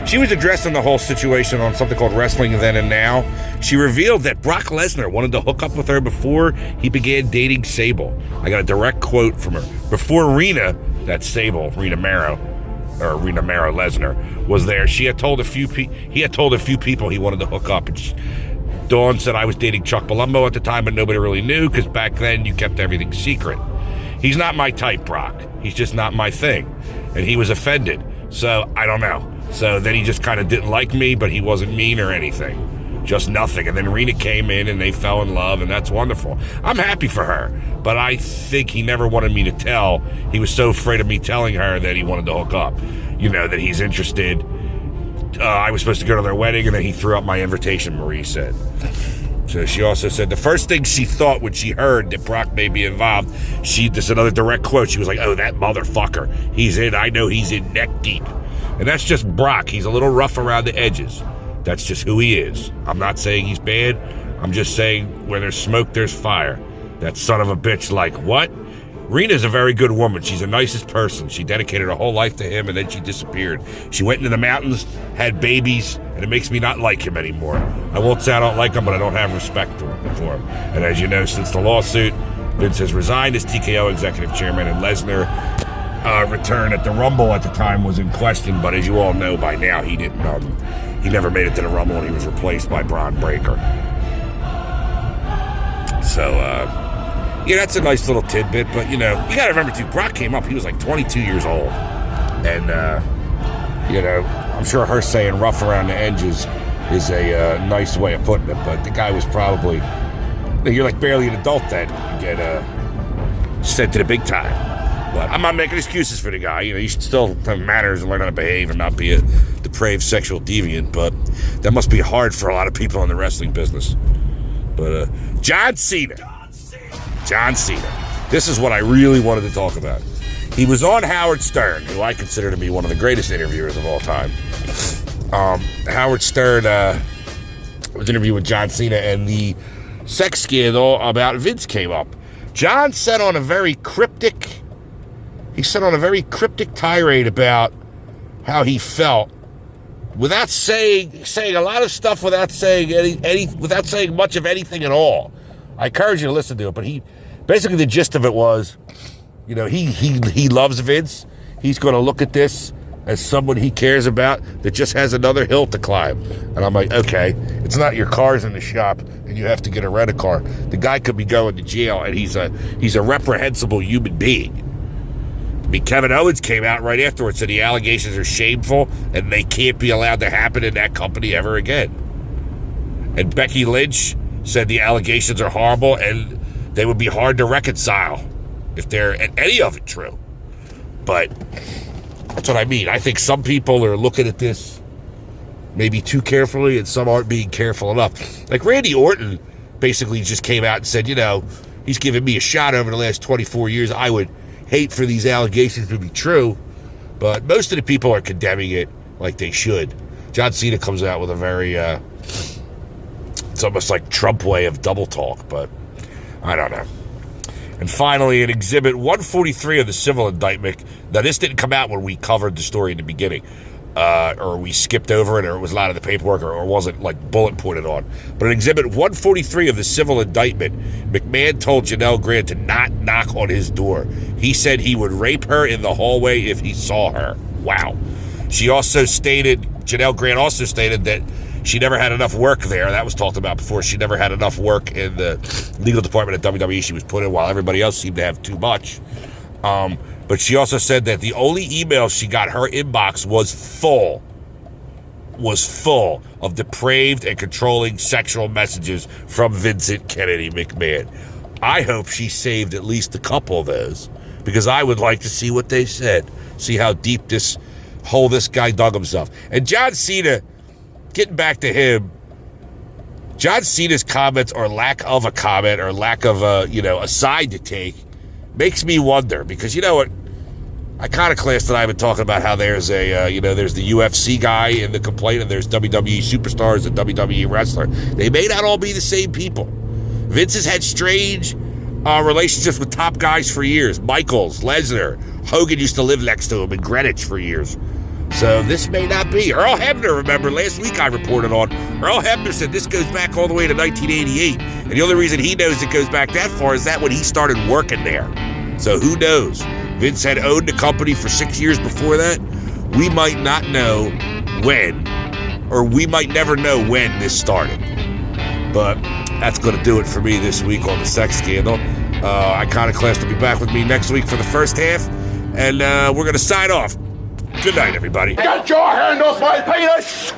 A: She was addressing the whole situation on something called Wrestling Then and Now. She revealed that Brock Lesnar wanted to hook up with her before he began dating Sable. I got a direct quote from her. Before Rena, that's Sable, Rena Maro Lesnar, was there, he had told a few people he wanted to hook up. And Dawn said, I was dating Chuck Palumbo at the time, but nobody really knew, because back then you kept everything secret. He's not my type, Brock. He's just not my thing. And he was offended. So, I don't know. So then he just kind of didn't like me, but he wasn't mean or anything. just nothing. And then Rena came in and they fell in love, and that's wonderful. I'm happy for her, but I think he never wanted me to tell. He was so afraid of me telling her that he wanted to hook up, that he's interested. I was supposed to go to their wedding, and then he threw up my invitation, Marie said. So she also said the first thing she thought when she heard that Brock may be involved, this is another direct quote, she was like, oh, that motherfucker, he's in, I know he's in neck deep. And that's just Brock. He's a little rough around the edges. That's just who he is. I'm not saying he's bad. I'm just saying where there's smoke, there's fire. That son of a bitch, like, what? Rena's a very good woman. She's the nicest person. She dedicated her whole life to him, and then she disappeared. She went into the mountains, had babies, and it makes me not like him anymore. I won't say I don't like him, but I don't have respect for him. And as you know, since the lawsuit, Vince has resigned as TKO executive chairman, and Lesnar return at the Rumble at the time was in question, but as you all know by now, he never made it to the Rumble, and he was replaced by Braun Breaker. So, that's a nice little tidbit, but, you got to remember, too, Brock came up, he was like 22 years old, and, I'm sure her saying rough around the edges is a nice way of putting it, but the guy was probably, you're like barely an adult then, you get sent to the big time. But I'm not making excuses for the guy. You should still have manners and learn how to behave and not be a depraved sexual deviant. But that must be hard for a lot of people in the wrestling business. But John Cena. This is what I really wanted to talk about. He was on Howard Stern, who I consider to be one of the greatest interviewers of all time. Howard Stern was interviewed with John Cena, and the sex scandal about Vince came up. John said on a very cryptic tirade about how he felt, without saying a lot of stuff, without saying without saying much of anything at all. I encourage you to listen to it, but basically the gist of it was, he loves Vince. He's going to look at this as someone he cares about that just has another hill to climb. And I'm like, okay, it's not your car's in the shop and you have to get a rent-a-car. The guy could be going to jail, and he's a reprehensible human being. I mean, Kevin Owens came out right afterwards, said the allegations are shameful and they can't be allowed to happen in that company ever again. And Becky Lynch said the allegations are horrible and they would be hard to reconcile if they're any of it true. But that's what I mean. I think some people are looking at this maybe too carefully and some aren't being careful enough. Like Randy Orton basically just came out and said, he's given me a shot over the last 24 years. I would hate for these allegations to be true, but most of the people are condemning it like they should. John Cena comes out with a very, it's almost like Trump way of double talk, but I don't know. And finally, in Exhibit 143 of the civil indictment, now this didn't come out when we covered the story in the beginning, or we skipped over it, or it was a lot of the paperwork, or wasn't like bullet pointed on. But in Exhibit 143 of the civil indictment, McMahon told Janelle Grant to not knock on his door. He said he would rape her in the hallway if he saw her. Wow. Janelle Grant also stated that she never had enough work there. That was talked about before. She never had enough work in the legal department at WWE. She was put in while everybody else seemed to have too much. But she also said that the only email she got, her inbox was full of depraved and controlling sexual messages from Vincent Kennedy McMahon. I hope she saved at least a couple of those, because I would like to see what they said, see how deep this hole this guy dug himself. And John Cena, getting back to him, John Cena's comments, or lack of a comment, or lack of a side to take, makes me wonder, because you know what? Iconoclastic and I have been talking about how there's there's the UFC guy in the complaint, and there's WWE superstars and WWE wrestler. They may not all be the same people. Vince has had strange relationships with top guys for years. Michaels, Lesnar, Hogan used to live next to him in Greenwich for years. So this may not be. Earl Hebner, remember, last week I reported on. Earl Hebner said this goes back all the way to 1988. And the only reason he knows it goes back that far is that when he started working there. So who knows? Vince had owned the company for 6 years before that. We might not know when, or we might never know when this started. But that's going to do it for me this week on the sex scandal. Iconoclastic will be back with me next week for the first half. And we're going to sign off. Good night, everybody.
B: Get your hand off my penis!